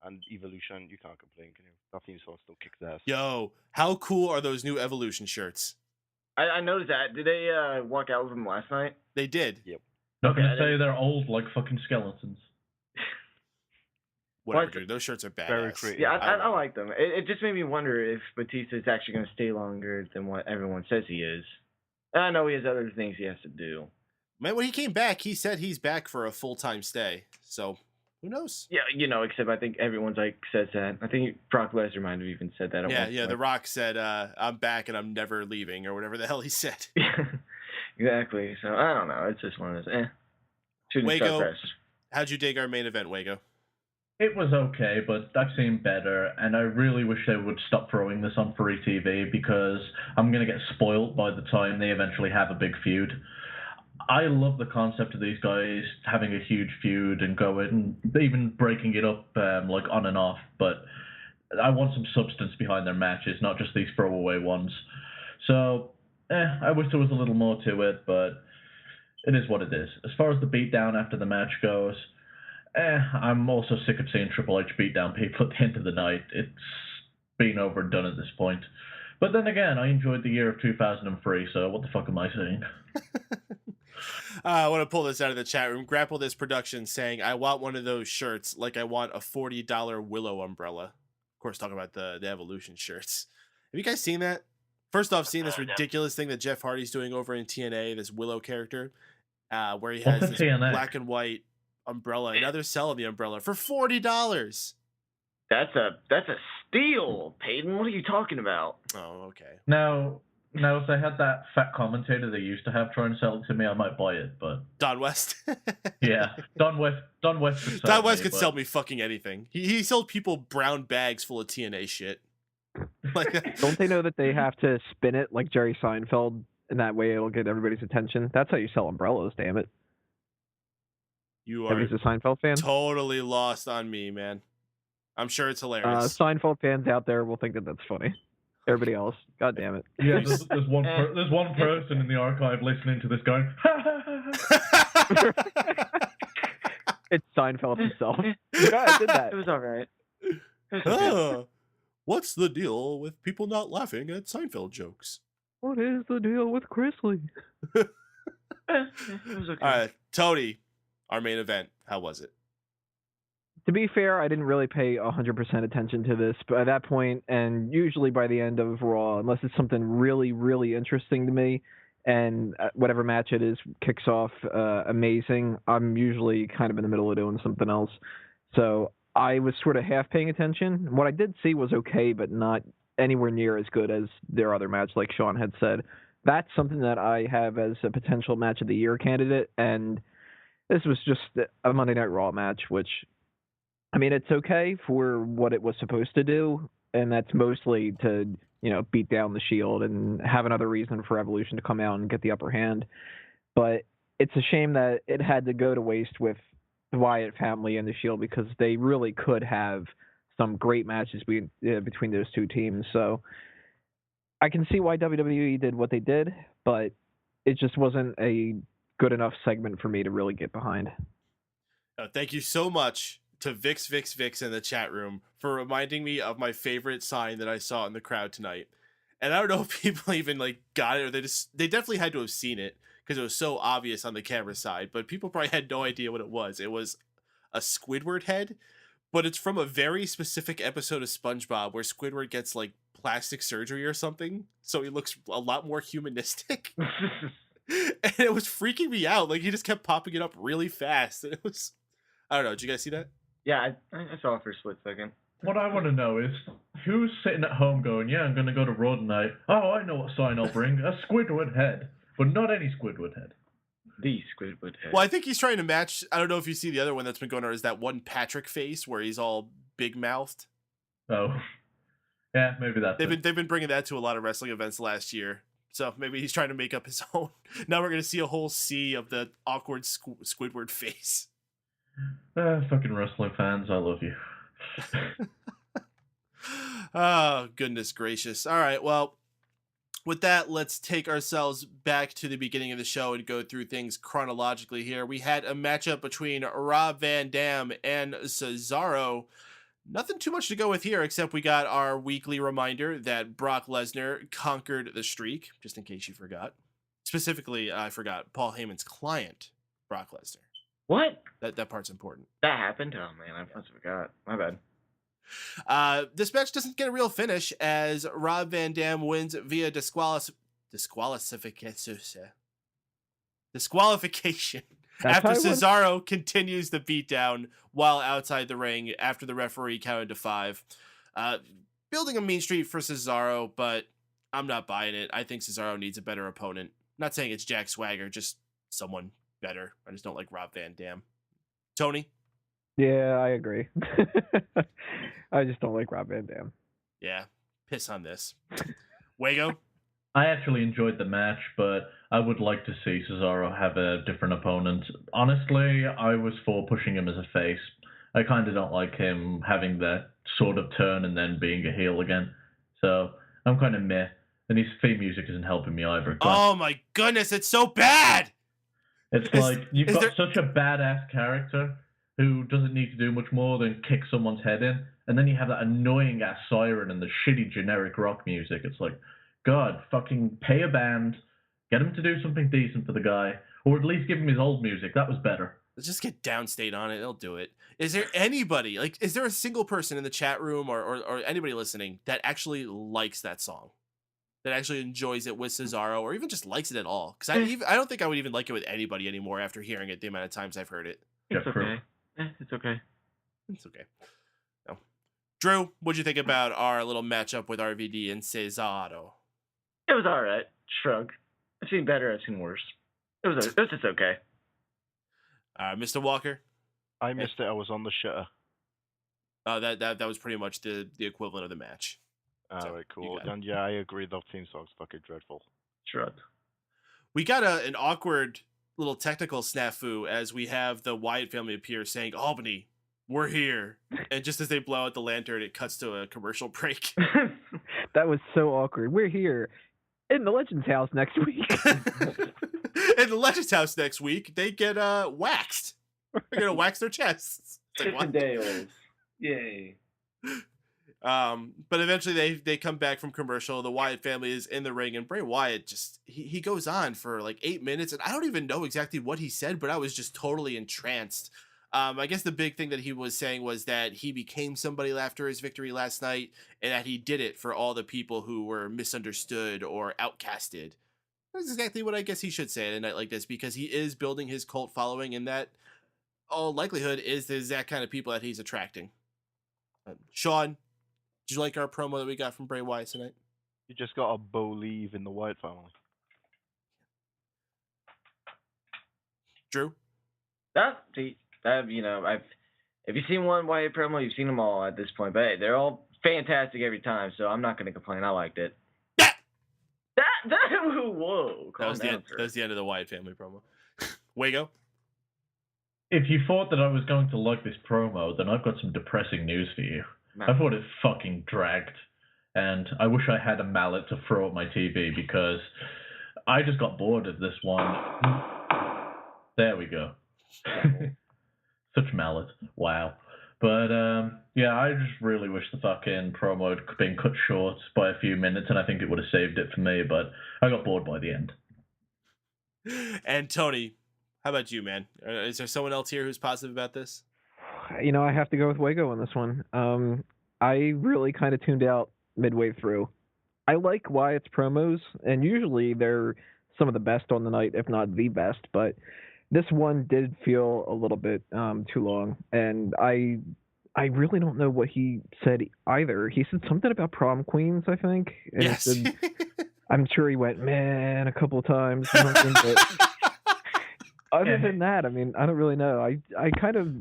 [SPEAKER 2] And Evolution, you can't complain, can you? That theme song still kicks ass.
[SPEAKER 1] Yo, how cool are those new Evolution shirts?
[SPEAKER 3] I noticed that. Did they walk out with them last night?
[SPEAKER 1] They did.
[SPEAKER 2] Yep.
[SPEAKER 5] Not gonna say they're old like fucking skeletons.
[SPEAKER 1] Whatever, dude. Those shirts are badass.
[SPEAKER 2] Very creative.
[SPEAKER 3] Yeah, I like them. It just made me wonder if Batista's actually going to stay longer than what everyone says he is. And I know he has other things he has to do.
[SPEAKER 1] Man, when he came back, he said he's back for a full-time stay. So, who knows?
[SPEAKER 3] Yeah, except I think everyone's says that. I think Brock Lesnar might have even said that.
[SPEAKER 1] Yeah, The Rock said, I'm back and I'm never leaving, or whatever the hell he said.
[SPEAKER 3] Exactly. So, I don't know. It's just one of those, Shooting star
[SPEAKER 1] Wago,
[SPEAKER 3] press.
[SPEAKER 1] how'd you dig our main event, Wago?
[SPEAKER 5] It was okay, but I've seen better, and I really wish they would stop throwing this on free TV because I'm going to get spoiled by the time they eventually have a big feud. I love the concept of these guys having a huge feud and going, even breaking it up on and off, but I want some substance behind their matches, not just these throwaway ones. So, I wish there was a little more to it, but it is what it is. As far as the beatdown after the match goes, I'm also sick of seeing Triple H beat down people at the end of the night. It's been overdone at this point. But then again, I enjoyed the year of 2003, so what the fuck am I saying?
[SPEAKER 1] I want to pull this out of the chat room. Grapple This Production saying, I want one of those shirts like I want a $40 Willow umbrella. Of course, talking about the Evolution shirts. Have you guys seen that? First off, seeing this ridiculous thing that Jeff Hardy's doing over in TNA, this Willow character, where he has this black and white umbrella, and now they're selling the umbrella for $40.
[SPEAKER 3] That's a steal, Paden. What are you talking about?
[SPEAKER 1] Oh, okay.
[SPEAKER 5] Now, if they had that fat commentator they used to have trying to sell it to me, I might buy it, but...
[SPEAKER 1] Don West?
[SPEAKER 5] Yeah, Don West could
[SPEAKER 1] sell me fucking anything. He sold people brown bags full of TNA shit.
[SPEAKER 4] Don't they know that they have to spin it like Jerry Seinfeld, and that way it'll get everybody's attention? That's how you sell umbrellas, damn it.
[SPEAKER 1] You are
[SPEAKER 4] Everybody's a Seinfeld fan?
[SPEAKER 1] totally lost on me, man. I'm sure it's hilarious.
[SPEAKER 4] Seinfeld fans out there will think that that's funny. Everybody else, god damn it.
[SPEAKER 5] Yeah, there's one person in the archive listening to this going,
[SPEAKER 4] It's Seinfeld himself. Yeah, I did that.
[SPEAKER 3] It was all right.
[SPEAKER 1] What's the deal with people not laughing at Seinfeld jokes?
[SPEAKER 4] What is the deal with Chrisley?
[SPEAKER 3] It was okay.
[SPEAKER 1] All right, Tony, our main event. How was it?
[SPEAKER 4] To be fair, I didn't really pay 100% attention to this, but at that point, and usually by the end of Raw, unless it's something really, really interesting to me, and whatever match it is kicks off amazing, I'm usually kind of in the middle of doing something else. So I was sort of half paying attention. What I did see was okay, but not anywhere near as good as their other match, like Shaun had said. That's something that I have as a potential match of the year candidate, and this was just a Monday Night Raw match, which, I mean, it's okay for what it was supposed to do, and that's mostly to, beat down the Shield and have another reason for Evolution to come out and get the upper hand. But it's a shame that it had to go to waste with the Wyatt family and the Shield, because they really could have some great matches between those two teams. So I can see why WWE did what they did, but it just wasn't a good enough segment for me to really get behind.
[SPEAKER 1] Thank you so much to Vix in the chat room for reminding me of my favorite sign that I saw in the crowd tonight. And I don't know if people even got it, or they definitely had to have seen it because it was so obvious on the camera side, but people probably had no idea what it was. It was a Squidward head, but it's from a very specific episode of SpongeBob where Squidward gets plastic surgery or something, so he looks a lot more humanistic. And it was freaking me out. He just kept popping it up really fast. And it was, I don't know. Did you guys see that?
[SPEAKER 3] Yeah, I saw it for a split second.
[SPEAKER 5] What I want to know is, who's sitting at home going, yeah, I'm going to go to Raw tonight. Oh, I know what sign I'll bring. A Squidward head. But not any Squidward head.
[SPEAKER 3] The Squidward head.
[SPEAKER 1] Well, I think he's trying to match, I don't know if you see the other one that's been going on, is that one Patrick face where he's all big-mouthed.
[SPEAKER 5] Oh. Yeah, maybe that's
[SPEAKER 1] They've been bringing that to a lot of wrestling events last year. So maybe he's trying to make up his own. Now we're going to see a whole sea of the awkward Squidward face.
[SPEAKER 5] Fucking wrestling fans, I love you.
[SPEAKER 1] Oh, goodness gracious. All right, well, with that, let's take ourselves back to the beginning of the show and go through things chronologically here. We had a matchup between Rob Van Dam and Cesaro. Nothing too much to go with here, except we got our weekly reminder that Brock Lesnar conquered the streak, just in case you forgot. Specifically, I forgot Paul Heyman's client, Brock Lesnar.
[SPEAKER 3] What?
[SPEAKER 1] That part's important.
[SPEAKER 3] That happened? Oh, man, I must have forgot. My bad.
[SPEAKER 1] This match doesn't get a real finish as Rob Van Dam wins via disqualification after Cesaro continues the beatdown while outside the ring after the referee counted to 5. Building a mean streak for Cesaro, but I'm not buying it. I think Cesaro needs a better opponent. Not saying it's Jack Swagger, just someone better. I just don't like Rob Van Dam. Tony?
[SPEAKER 4] Yeah, I agree. I just don't like Rob Van Dam.
[SPEAKER 1] Yeah, piss on this. Wago?
[SPEAKER 5] I actually enjoyed the match, but I would like to see Cesaro have a different opponent. Honestly, I was for pushing him as a face. I kind of don't like him having that sort of turn and then being a heel again. So I'm kind of meh. And his theme music isn't helping me either.
[SPEAKER 1] Oh my goodness, it's so bad!
[SPEAKER 5] It's you've got such a badass character who doesn't need to do much more than kick someone's head in, and then you have that annoying ass siren and the shitty generic rock music. It's God, fucking pay a band, get him to do something decent for the guy, or at least give him his old music. That was better.
[SPEAKER 1] Let's just get Downstate on it. They'll do it. Is there anybody, is there a single person in the chat room or anybody listening that actually likes that song? That actually enjoys it with Cesaro, or even just likes it at all? Because I don't think I would even like it with anybody anymore after hearing it the amount of times I've heard it.
[SPEAKER 3] It's okay. It's okay.
[SPEAKER 1] It's okay. No. Drew, what'd you think about our little matchup with RVD and Cesaro?
[SPEAKER 3] It was all right. Shrug. I've seen better. I've seen worse. It was just okay.
[SPEAKER 1] Mr. Walker?
[SPEAKER 2] I missed it. I was on the shitter.
[SPEAKER 1] That was pretty much the equivalent of the match.
[SPEAKER 2] Alright, cool. And yeah, I agree. That theme song's fucking dreadful.
[SPEAKER 3] Shrug.
[SPEAKER 1] We got an awkward little technical snafu as we have the Wyatt family appear saying, Albany, we're here. And just as they blow out the lantern, it cuts to a commercial break.
[SPEAKER 4] That was so awkward. We're here in the Legends house next week.
[SPEAKER 1] In the Legends house next week, they get waxed. They're going to wax their chests. It's like,
[SPEAKER 3] Chippendales. Yay.
[SPEAKER 1] But eventually they come back from commercial. The Wyatt family is in the ring, and Bray Wyatt just he goes on for 8 minutes, and I don't even know exactly what he said, but I was just totally entranced I guess the big thing that he was saying was that he became somebody after his victory last night, and that he did it for all the people who were misunderstood or outcasted. That's exactly what I guess he should say at a night like this, because he is building his cult following, and that all likelihood is the exact kind of people that he's attracting. Shaun, did you like our promo that we got from Bray Wyatt tonight?
[SPEAKER 2] You just got to believe in the Wyatt family.
[SPEAKER 1] Drew?
[SPEAKER 3] If you've seen one Wyatt promo, you've seen them all at this point. But hey, they're all fantastic every time, so I'm not going to complain. I liked it. Whoa.
[SPEAKER 1] That was the end of the Wyatt family promo. Wago?
[SPEAKER 5] If you thought that I was going to like this promo, then I've got some depressing news for you.
[SPEAKER 3] No.
[SPEAKER 5] I thought it fucking dragged, and I wish I had a mallet to throw at my TV because I just got bored of this one. There we go. Such mallet. Wow. But, yeah, I just really wish the fucking promo had been cut short by a few minutes, and I think it would have saved it for me, but I got bored by the end.
[SPEAKER 1] And Tony, how about you, man? Is there someone else here who's positive about this?
[SPEAKER 4] You know, I have to go with Wago on this one. I really kind of tuned out midway through. I like Wyatt's promos, and usually they're some of the best on the night, if not the best, but this one did feel a little bit too long, and I really don't know what he said either. He said something about prom queens, I think. And
[SPEAKER 1] Yes.
[SPEAKER 4] said, I'm sure he went, man, a couple of times. Or something, but other than that, I mean, I don't really know. I kind of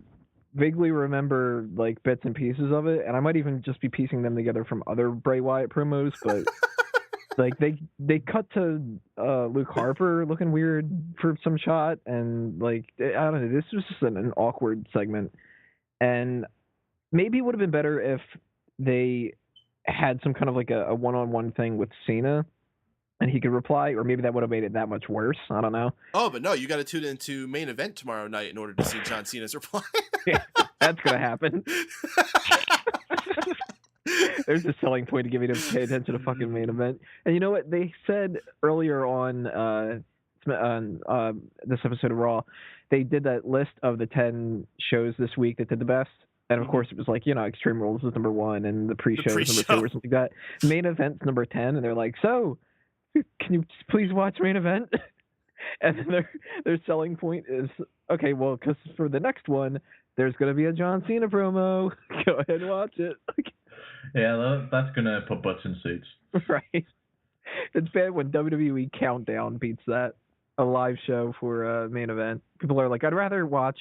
[SPEAKER 4] vaguely remember like bits and pieces of it, and I might even just be piecing them together from other Bray Wyatt promos, but like they cut to Luke Harper looking weird for some shot, and like I don't know, this was just an awkward segment, and maybe it would have been better if they had some kind of like a one-on-one thing with Cena and he could reply, or maybe that would have made it that much worse. I don't know.
[SPEAKER 1] Oh, but no, you got to tune into Main Event tomorrow night in order to see John Cena's reply.
[SPEAKER 4] Yeah, that's gonna happen. There's a selling point to get me to pay attention to fucking Main Event. And you know what they said earlier on this episode of Raw? They did that list of the 10 shows this week that did the best. And of course, it was like, you know, Extreme Rules was number 1, and the pre-show was number 2 or something like that. Main Event's number 10, and they're like, so, can you please watch Main Event? And then their selling point is, okay, well, because for the next one, there's going to be a John Cena promo. Go ahead and watch it.
[SPEAKER 5] Yeah, that's going to put butts in seats.
[SPEAKER 4] Right. It's bad when WWE Countdown beats that. A live show for a Main Event. People are like, I'd rather watch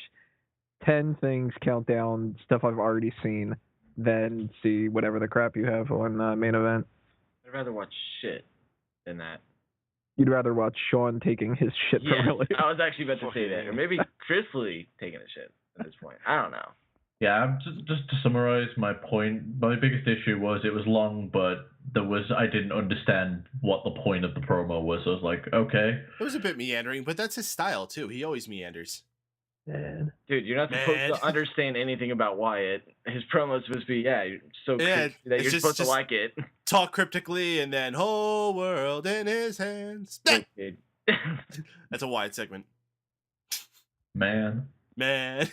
[SPEAKER 4] 10 things Countdown stuff I've already seen than see whatever the crap you have on Main Event.
[SPEAKER 3] I'd rather watch shit than that.
[SPEAKER 4] You'd rather watch Shaun taking his shit
[SPEAKER 3] Yeah,
[SPEAKER 4] early.
[SPEAKER 3] I was actually about to say that. Or maybe Chris Lee taking a shit at this point. I don't know.
[SPEAKER 5] Yeah, just to summarize my point, my biggest issue was it was long, but I didn't understand what the point of the promo was. So I was like, okay.
[SPEAKER 1] It was a bit meandering, but that's his style too. He always meanders.
[SPEAKER 4] Man.
[SPEAKER 3] Dude, you're not supposed to understand anything about Wyatt. His promo is supposed to be, you're so crazy that you're supposed to like it.
[SPEAKER 1] Talk cryptically and then whole world in his hands. That's a Wyatt segment.
[SPEAKER 5] Man.
[SPEAKER 4] Man.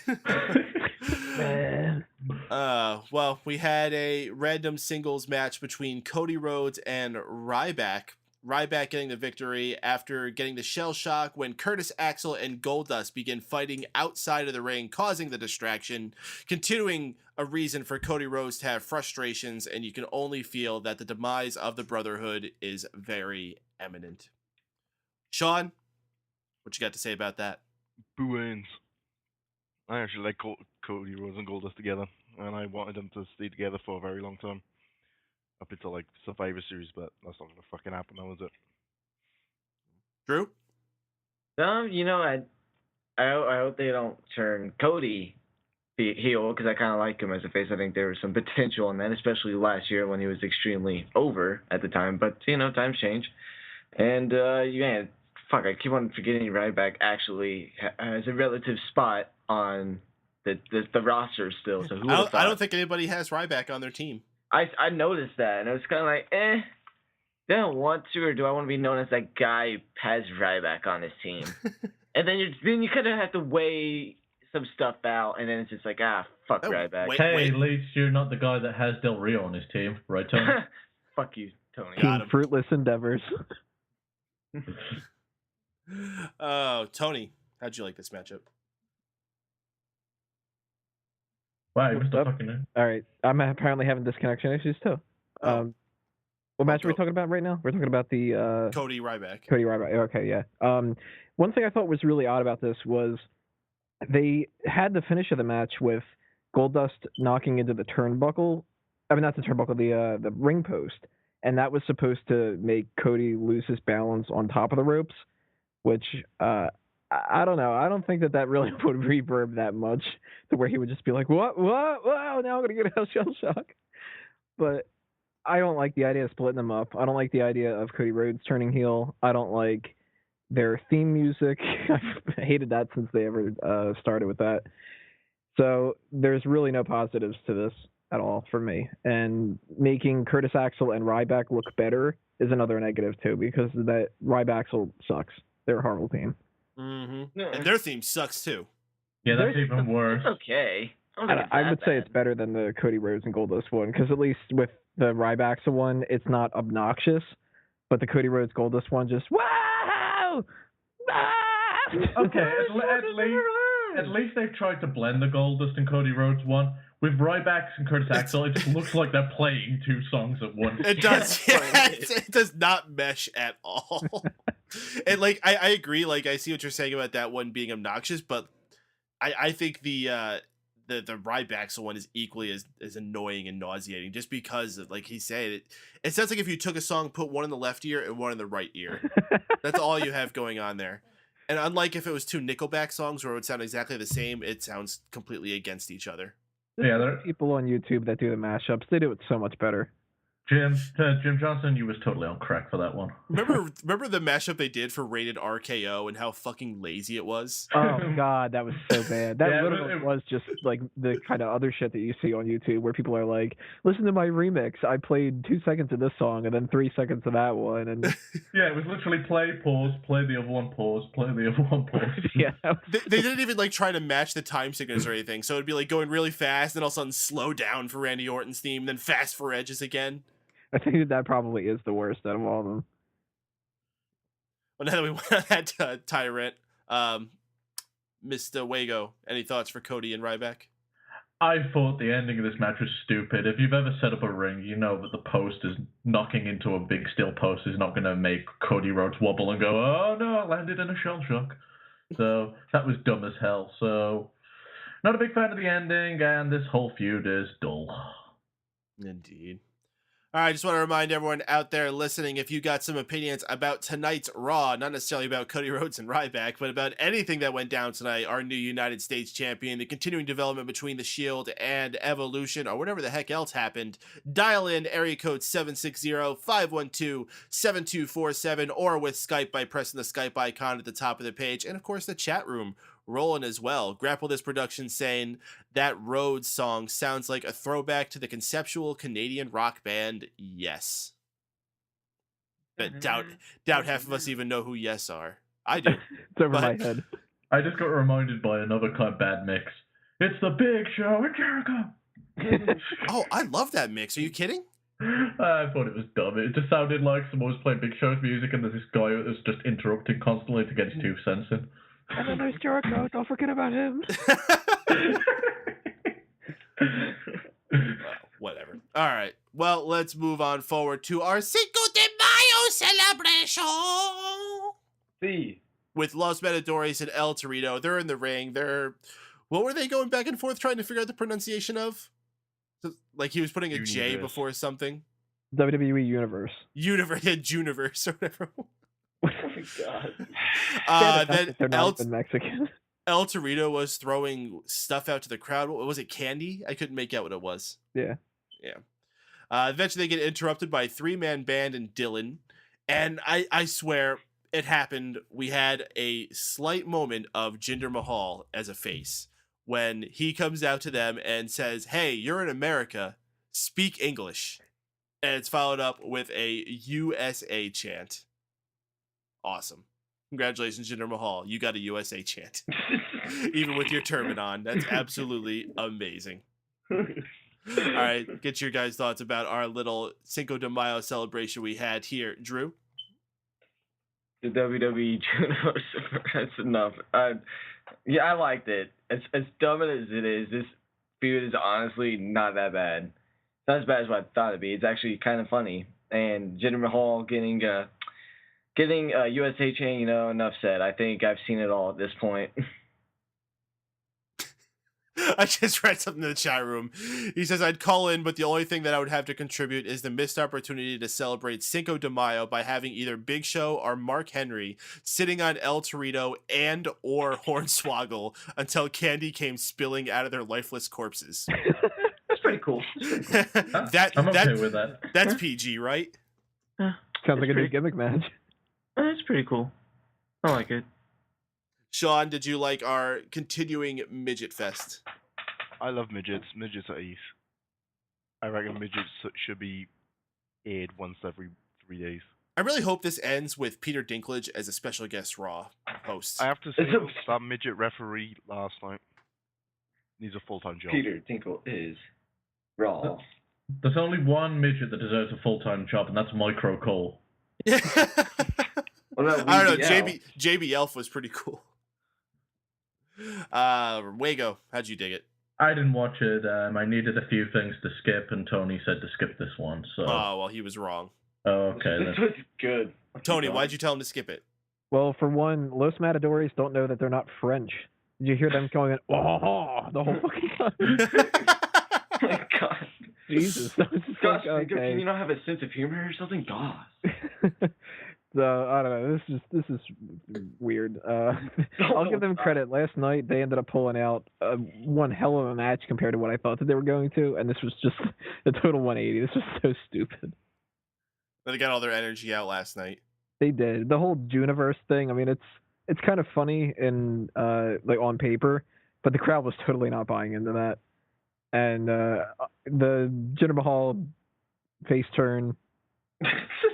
[SPEAKER 1] Well, we had a random singles match between Cody Rhodes and Ryback. Ryback getting the victory after getting the shell shock when Curtis Axel and Goldust begin fighting outside of the ring, causing the distraction, continuing a reason for Cody Rhodes to have frustrations, and you can only feel that the demise of the Brotherhood is very imminent. Shaun, what you got to say about that?
[SPEAKER 2] Boo-ins. I actually like Cody Rhodes and Goldust together, and I wanted them to stay together for a very long time. Up until like Survivor Series, but that's not gonna fucking happen now, is it?
[SPEAKER 1] Drew?
[SPEAKER 3] You know, I hope they don't turn Cody heel, because I kind of like him as a face. I think there was some potential in that, especially last year when he was extremely over at the time. But you know, times change, and fuck, I keep on forgetting Ryback actually has a relative spot on the roster still. So
[SPEAKER 1] I don't think anybody has Ryback on their team.
[SPEAKER 3] I noticed that, and it was kind of like, do I want to, or do I want to be known as that guy who has Ryback on his team? And then you kind of have to weigh some stuff out, and then it's just like, fuck Ryback.
[SPEAKER 1] wait.
[SPEAKER 5] Hey, at least you're not the guy that has Del Rio on his team, right, Tony?
[SPEAKER 3] Fuck you, Tony.
[SPEAKER 1] Got
[SPEAKER 4] Team
[SPEAKER 1] him.
[SPEAKER 4] fruitless endeavors.
[SPEAKER 1] Oh, Tony, how'd you like this matchup?
[SPEAKER 5] Wow, you're
[SPEAKER 4] What's
[SPEAKER 5] still
[SPEAKER 4] up?
[SPEAKER 5] fucking there.
[SPEAKER 4] All right, I'm apparently having disconnection issues too.
[SPEAKER 1] Oh.
[SPEAKER 4] What match are we
[SPEAKER 1] go.
[SPEAKER 4] talking about right now? We're talking about the
[SPEAKER 1] Cody Ryback.
[SPEAKER 4] Cody Ryback. Okay, yeah. One thing I thought was really odd about this was they had the finish of the match with Goldust knocking into the turnbuckle. I mean, not the turnbuckle, the ring post, and that was supposed to make Cody lose his balance on top of the ropes, which I don't know. I don't think that really would reverb that much to where he would just be like, what, wow, now I'm gonna get a shell shock. But I don't like the idea of splitting them up. I don't like the idea of Cody Rhodes turning heel. I don't like their theme music. I've hated that since they ever started with that. So there's really no positives to this at all for me. And making Curtis Axel and Ryback look better is another negative too, because that Ryback sucks. They're a horrible team.
[SPEAKER 1] Mm-hmm. And their theme sucks too.
[SPEAKER 5] Yeah, that's even worse.
[SPEAKER 3] It's okay.
[SPEAKER 4] I would say it's better than the Cody Rhodes and Goldust one, because at least with the Ryback's one, it's not obnoxious, but the Cody Rhodes Goldust one just wow.
[SPEAKER 5] Okay, at least they've tried to blend the Goldust and Cody Rhodes one. With Ryback and Curtis Axel, it just looks like they're playing two songs at once.
[SPEAKER 1] It does. It does not mesh at all. And like I agree. Like I see what you're saying about that one being obnoxious, but I think the Ryback's one is equally as annoying and nauseating, just because of, like he said, it sounds like if you took a song, put one in the left ear and one in the right ear. That's all you have going on there. And unlike if it was two Nickelback songs where it would sound exactly the same, it sounds completely against each other.
[SPEAKER 5] Yeah, there are
[SPEAKER 4] people on YouTube that do the mashups. They do it so much better.
[SPEAKER 5] Jim Johnson, you was totally on crack for that one.
[SPEAKER 1] Remember the mashup they did for Rated RKO and how fucking lazy it was?
[SPEAKER 4] Oh god, that was so bad. That
[SPEAKER 5] Yeah,
[SPEAKER 4] literally was just like the kind of other shit that you see on YouTube where people are like, listen to my remix. I played 2 seconds of this song and then 3 seconds of that one. And
[SPEAKER 5] yeah, it was literally play, pause, play the other one, pause, play the other one, pause.
[SPEAKER 4] yeah,
[SPEAKER 1] they didn't even like try to match the time signatures or anything. So it'd be like going really fast, and all of a sudden slow down for Randy Orton's theme, then fast for Edge's again.
[SPEAKER 4] I think that probably is the worst out of all of them.
[SPEAKER 1] Well, now that we went on that tyrant, Mr. Wago, any thoughts for Cody and Ryback?
[SPEAKER 5] I thought the ending of this match was stupid. If you've ever set up a ring, you know that the post is knocking into a big steel post is not going to make Cody Rhodes wobble and go, oh no, I landed in a shell shock. So that was dumb as hell. So not a big fan of the ending, and this whole feud is dull.
[SPEAKER 1] Indeed. All right, just want to remind everyone out there listening, if you got some opinions about tonight's Raw, not necessarily about Cody Rhodes and Ryback, but about anything that went down tonight, our new United States champion, the continuing development between the Shield and Evolution, or whatever the heck else happened, dial in area code 760-512-7247, or with Skype by pressing the Skype icon at the top of the page, and of course the chat room rolling as well. Grapple This Production saying that Rhodes song sounds like a throwback to the conceptual Canadian rock band Yes. But doubt half of us even know who Yes are. I do.
[SPEAKER 4] It's over my head.
[SPEAKER 5] I just got reminded by another kind of bad mix. It's the Big Show in Jericho.
[SPEAKER 1] Oh, I love that mix. Are you kidding?
[SPEAKER 5] I thought it was dumb. It just sounded like someone was playing Big Show's music and there's this guy that was just interrupting constantly to get his 2 cents in.
[SPEAKER 4] And then there's Jericho. Don't forget about him.
[SPEAKER 1] Well, whatever. All right. Well, let's move on forward to our Cinco de Mayo celebration.
[SPEAKER 3] See.
[SPEAKER 1] With Los Matadores and El Torito. They're in the ring. What were they going back and forth trying to figure out the pronunciation of? Like he was putting a J before something.
[SPEAKER 4] WWE Universe.
[SPEAKER 1] Juniverse or whatever.
[SPEAKER 3] Oh my god.
[SPEAKER 1] Then
[SPEAKER 4] they're not even Mexican.
[SPEAKER 1] El Torito was throwing stuff out to the crowd. What was it, candy? I couldn't make out what it was.
[SPEAKER 4] Yeah.
[SPEAKER 1] Eventually they get interrupted by a 3-man band and Dylan. And I swear it happened. We had a slight moment of Jinder Mahal as a face when he comes out to them and says, hey, you're in America. Speak English. And it's followed up with a USA chant. Awesome. Congratulations, Jinder Mahal. You got a USA chant. Even with your turban on. That's absolutely amazing. All right, get your guys' thoughts about our little Cinco de Mayo celebration we had here. Drew?
[SPEAKER 3] The WWE Universe, that's enough. Yeah, I liked it. As dumb as it is, this feud is honestly not that bad. It's not as bad as what I thought it'd be. It's actually kind of funny. And Jinder Mahal getting USA chain, enough said. I think I've seen it all at this point.
[SPEAKER 1] I just read something in the chat room. He says, I'd call in, but the only thing that I would have to contribute is the missed opportunity to celebrate Cinco de Mayo by having either Big Show or Mark Henry sitting on El Torito and or Hornswoggle until candy came spilling out of their lifeless corpses.
[SPEAKER 3] That's pretty cool.
[SPEAKER 5] I'm okay with that.
[SPEAKER 1] That's PG, right?
[SPEAKER 4] Sounds like a new gimmick match.
[SPEAKER 3] That's pretty cool. I like it.
[SPEAKER 1] Shaun, did you like our continuing midget fest?
[SPEAKER 2] I love midgets. Midgets are ace. I reckon midgets should be aired once every 3 days.
[SPEAKER 1] I really hope this ends with Peter Dinklage as a special guest Raw host.
[SPEAKER 2] I have to say, that midget referee last night needs a full-time job.
[SPEAKER 3] Peter Dinklage is Raw.
[SPEAKER 5] There's only one midget that deserves a full-time job, and that's Micro Cole.
[SPEAKER 1] I
[SPEAKER 3] What about
[SPEAKER 1] don't know.
[SPEAKER 3] WBL?
[SPEAKER 1] JB Elf was pretty cool. Wago, how'd you dig it?
[SPEAKER 5] I didn't watch it. I needed a few things to skip, and Tony said to skip this one. So.
[SPEAKER 1] Oh, well, he was wrong.
[SPEAKER 5] Oh, okay.
[SPEAKER 3] This was good.
[SPEAKER 1] Tony, why'd you tell him to skip it?
[SPEAKER 4] Well, for one, Los Matadores don't know that they're not French. Did you hear them going, oh, the whole fucking time?
[SPEAKER 3] Oh my God.
[SPEAKER 4] Jesus. I was just
[SPEAKER 3] Gosh,
[SPEAKER 4] like, okay.
[SPEAKER 3] can you not have a sense of humor or something? Gosh.
[SPEAKER 4] So I don't know. This is weird. I'll give them credit. Last night they ended up pulling out one hell of a match compared to what I thought that they were going to, and this was just a total 180. This was so stupid.
[SPEAKER 1] But they got all their energy out last night.
[SPEAKER 4] They did the whole Juniverse thing. I mean, it's kind of funny in like on paper, but the crowd was totally not buying into that. And the Jinder Mahal face turn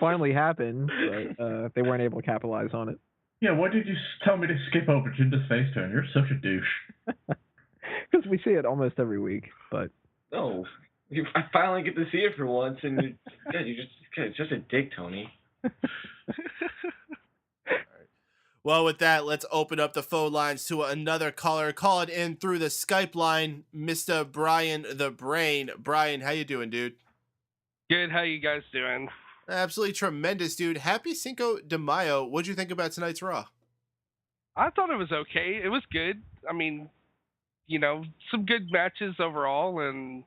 [SPEAKER 4] finally happened, but they weren't able to capitalize on it.
[SPEAKER 5] Yeah, why did you tell me to skip over Jinder's face turn? You're such a douche.
[SPEAKER 4] Because we see it almost every week, but...
[SPEAKER 3] No. I finally get to see it for once, and you're just a dick, Tony.
[SPEAKER 1] Well, with that, let's open up the phone lines to another caller. Call it in through the Skype line, Mr. Bryan the Brain. Bryan, how you doing, dude?
[SPEAKER 7] Good. How you guys doing?
[SPEAKER 1] Absolutely tremendous, dude. Happy Cinco de Mayo. What'd you think about tonight's Raw?
[SPEAKER 7] I thought it was okay. It was good. I mean, some good matches overall, and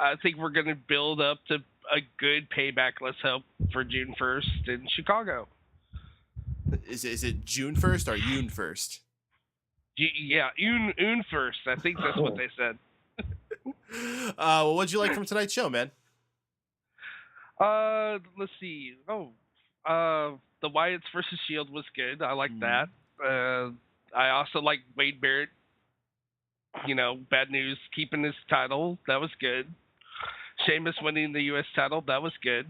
[SPEAKER 7] I think we're going to build up to a good payback, let's hope, for June 1st in Chicago.
[SPEAKER 1] Is it June 1st or Yoon 1st?
[SPEAKER 7] Yeah, Yoon 1st. I think that's what they said.
[SPEAKER 1] Well, what'd you like from tonight's show, man?
[SPEAKER 7] Let's see. The Wyatts versus Shield was good. I like that. I also like Wade Barrett. Bad news, keeping his title. That was good. Sheamus winning the U.S. title. That was good.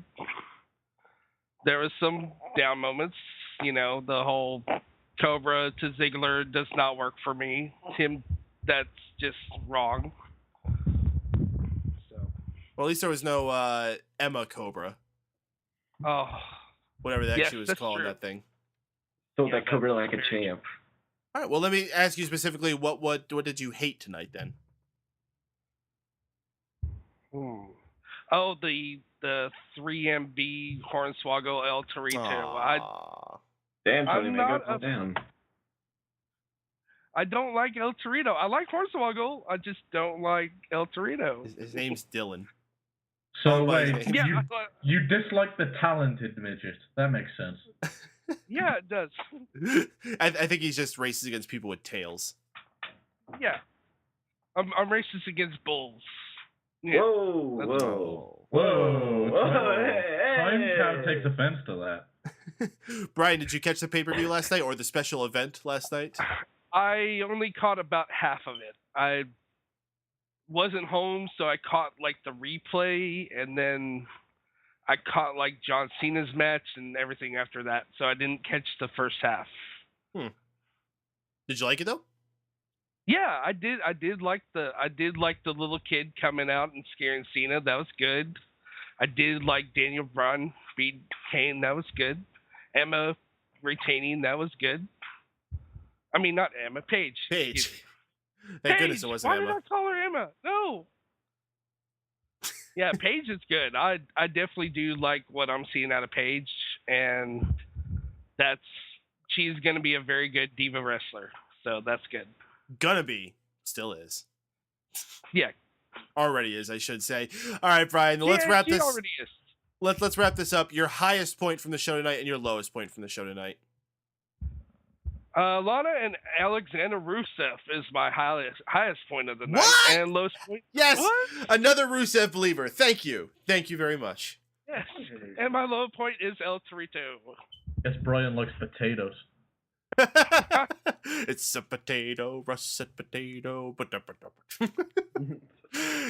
[SPEAKER 7] There was some down moments. The whole Cobra to Ziggler does not work for me. That's just wrong.
[SPEAKER 1] Well, at least there was no Emma Cobra.
[SPEAKER 7] Oh.
[SPEAKER 1] Whatever that
[SPEAKER 7] Yes,
[SPEAKER 1] she was
[SPEAKER 7] that's
[SPEAKER 1] calling
[SPEAKER 7] true.
[SPEAKER 1] that thing.
[SPEAKER 3] Sold that Cobra like a champ.
[SPEAKER 1] All right, well, let me ask you specifically, what did you hate tonight, then?
[SPEAKER 7] Oh, the 3MB Hornswoggle El Torito.
[SPEAKER 3] Damn, Tony,
[SPEAKER 7] I'm
[SPEAKER 3] man,
[SPEAKER 7] not
[SPEAKER 3] go down.
[SPEAKER 7] I don't like El Torito. I like Hornswoggle. I just don't like El Torito.
[SPEAKER 1] His name's Dylan.
[SPEAKER 5] So
[SPEAKER 1] by
[SPEAKER 5] wait,
[SPEAKER 1] his name.
[SPEAKER 5] you dislike the talented midget. That makes sense.
[SPEAKER 7] Yeah, it does.
[SPEAKER 1] I think he's just racist against people with tails.
[SPEAKER 7] Yeah. I'm racist against bulls. Yeah.
[SPEAKER 3] Whoa.
[SPEAKER 5] Time kind of takes offense to that.
[SPEAKER 1] Bryan, did you catch the pay-per-view last night or the special event last night?
[SPEAKER 7] I only caught about half of it. I wasn't home, so I caught like the replay, and then I caught like John Cena's match and everything after that. So I didn't catch the first half.
[SPEAKER 1] Did you like it though?
[SPEAKER 7] Yeah, I did like the little kid coming out and scaring Cena. That was good. I did like Daniel Bryan beat Kane. That was good. Emma retaining. That was good. I mean, not Emma. Paige.
[SPEAKER 1] Paige. Thank goodness it wasn't
[SPEAKER 7] Why
[SPEAKER 1] Emma.
[SPEAKER 7] did I call her Emma? No. Yeah, Paige is good. I definitely do like what I'm seeing out of Paige, and she's gonna be a very good diva wrestler. So that's good.
[SPEAKER 1] Gonna be. Still is.
[SPEAKER 7] Yeah.
[SPEAKER 1] Already is, I should say. All right, Brian, let's wrap this.
[SPEAKER 7] Already is.
[SPEAKER 1] Let's wrap this up. Your highest point from the show tonight and your lowest point from the show tonight.
[SPEAKER 7] Lana and Alexander Rusev is my highest point of the night.
[SPEAKER 1] What?
[SPEAKER 7] And lowest point.
[SPEAKER 1] Yes,
[SPEAKER 7] What?
[SPEAKER 1] another Rusev believer. Thank you very much.
[SPEAKER 7] Yes. And my low point is El Torito.
[SPEAKER 5] Guess Bryan likes potatoes.
[SPEAKER 1] It's a potato, russet potato.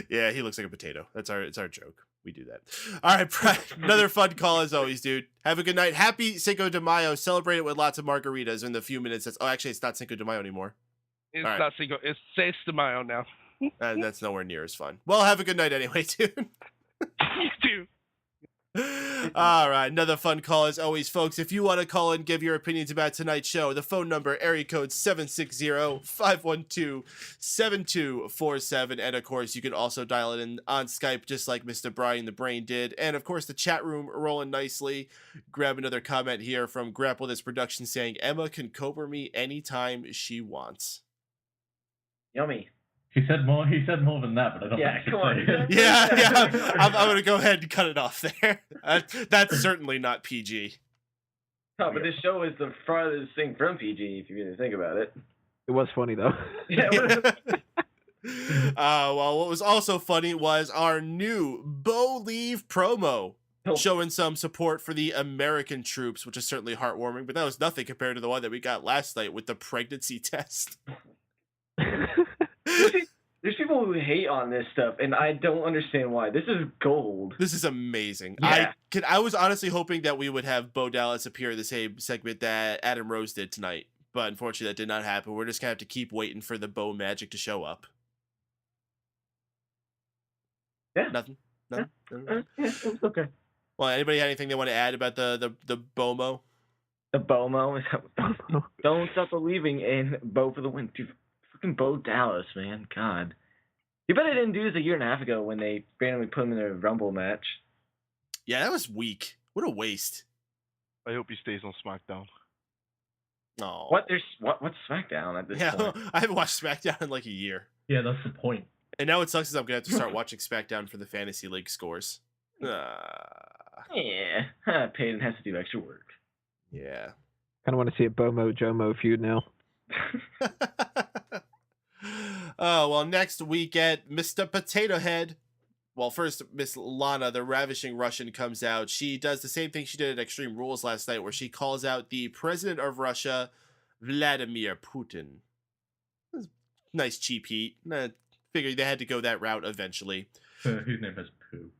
[SPEAKER 1] Yeah, he looks like a potato. It's our joke. We do that. All right, Brian, another fun call as always, dude. Have a good night. Happy Cinco de Mayo. Celebrate it with lots of margaritas in the few minutes. Actually, it's not Cinco de Mayo anymore.
[SPEAKER 7] It's
[SPEAKER 1] All right.
[SPEAKER 7] not Cinco. It's 6 de Mayo now.
[SPEAKER 1] That's nowhere near as fun. Well, have a good night anyway, dude.
[SPEAKER 7] You too.
[SPEAKER 1] All right, another fun call as always, folks. If you want to call and give your opinions about tonight's show, the phone number, area code 760-512-7247. And of course, you can also dial it in on Skype, just like Mr. Bryan the Brain did. And of course, the chat room rolling nicely. Grab another comment here from Grapple This Production saying, Emma can cover me anytime she wants.
[SPEAKER 3] Yummy.
[SPEAKER 5] He said more than that, but I don't
[SPEAKER 3] Yeah,
[SPEAKER 5] think
[SPEAKER 3] come
[SPEAKER 5] I
[SPEAKER 3] on.
[SPEAKER 5] should say it.
[SPEAKER 1] Yeah. I'm going to go ahead and cut it off there. That's certainly not PG.
[SPEAKER 3] No, but this show is the farthest thing from PG, if you really think about it.
[SPEAKER 4] It was funny though.
[SPEAKER 3] Yeah,
[SPEAKER 1] well, what was also funny was our new Bo Leave promo showing some support for the American troops, which is certainly heartwarming, but that was nothing compared to the one that we got last night with the pregnancy test.
[SPEAKER 3] There's people who hate on this stuff, and I don't understand why. This is gold.
[SPEAKER 1] This is amazing.
[SPEAKER 3] Yeah.
[SPEAKER 1] I was honestly hoping that we would have Bo Dallas appear in the same segment that Adam Rose did tonight, but unfortunately that did not happen. We're just gonna have to keep waiting for the Bo magic to show up.
[SPEAKER 3] Yeah.
[SPEAKER 1] Nothing.
[SPEAKER 3] Yeah, it's okay.
[SPEAKER 1] Well, anybody had anything they want to add about the Bomo?
[SPEAKER 3] The Bomo is don't stop believing in Bo for the win. Dude, fucking Bo Dallas, man. God. You bet I didn't do this a year and a half ago when they randomly put him in a Rumble match.
[SPEAKER 1] Yeah, that was weak. What a waste.
[SPEAKER 2] I hope he stays on SmackDown.
[SPEAKER 1] Oh.
[SPEAKER 3] What's SmackDown at this point?
[SPEAKER 1] I haven't watched SmackDown in like a year.
[SPEAKER 5] Yeah, that's the point.
[SPEAKER 1] And now it sucks is I'm going to have to start watching SmackDown for the Fantasy League scores.
[SPEAKER 3] Yeah. Paden has to do extra work.
[SPEAKER 1] Yeah.
[SPEAKER 4] Kind of want to see a Bomo Jomo feud now.
[SPEAKER 1] Oh, well, next we get Mr. Potato Head. Well, first, Miss Lana, the ravishing Russian, comes out. She does the same thing she did at Extreme Rules last night, where she calls out the president of Russia, Vladimir Putin. Nice cheap heat. Figured they had to go that route eventually.
[SPEAKER 5] His name is Pooh.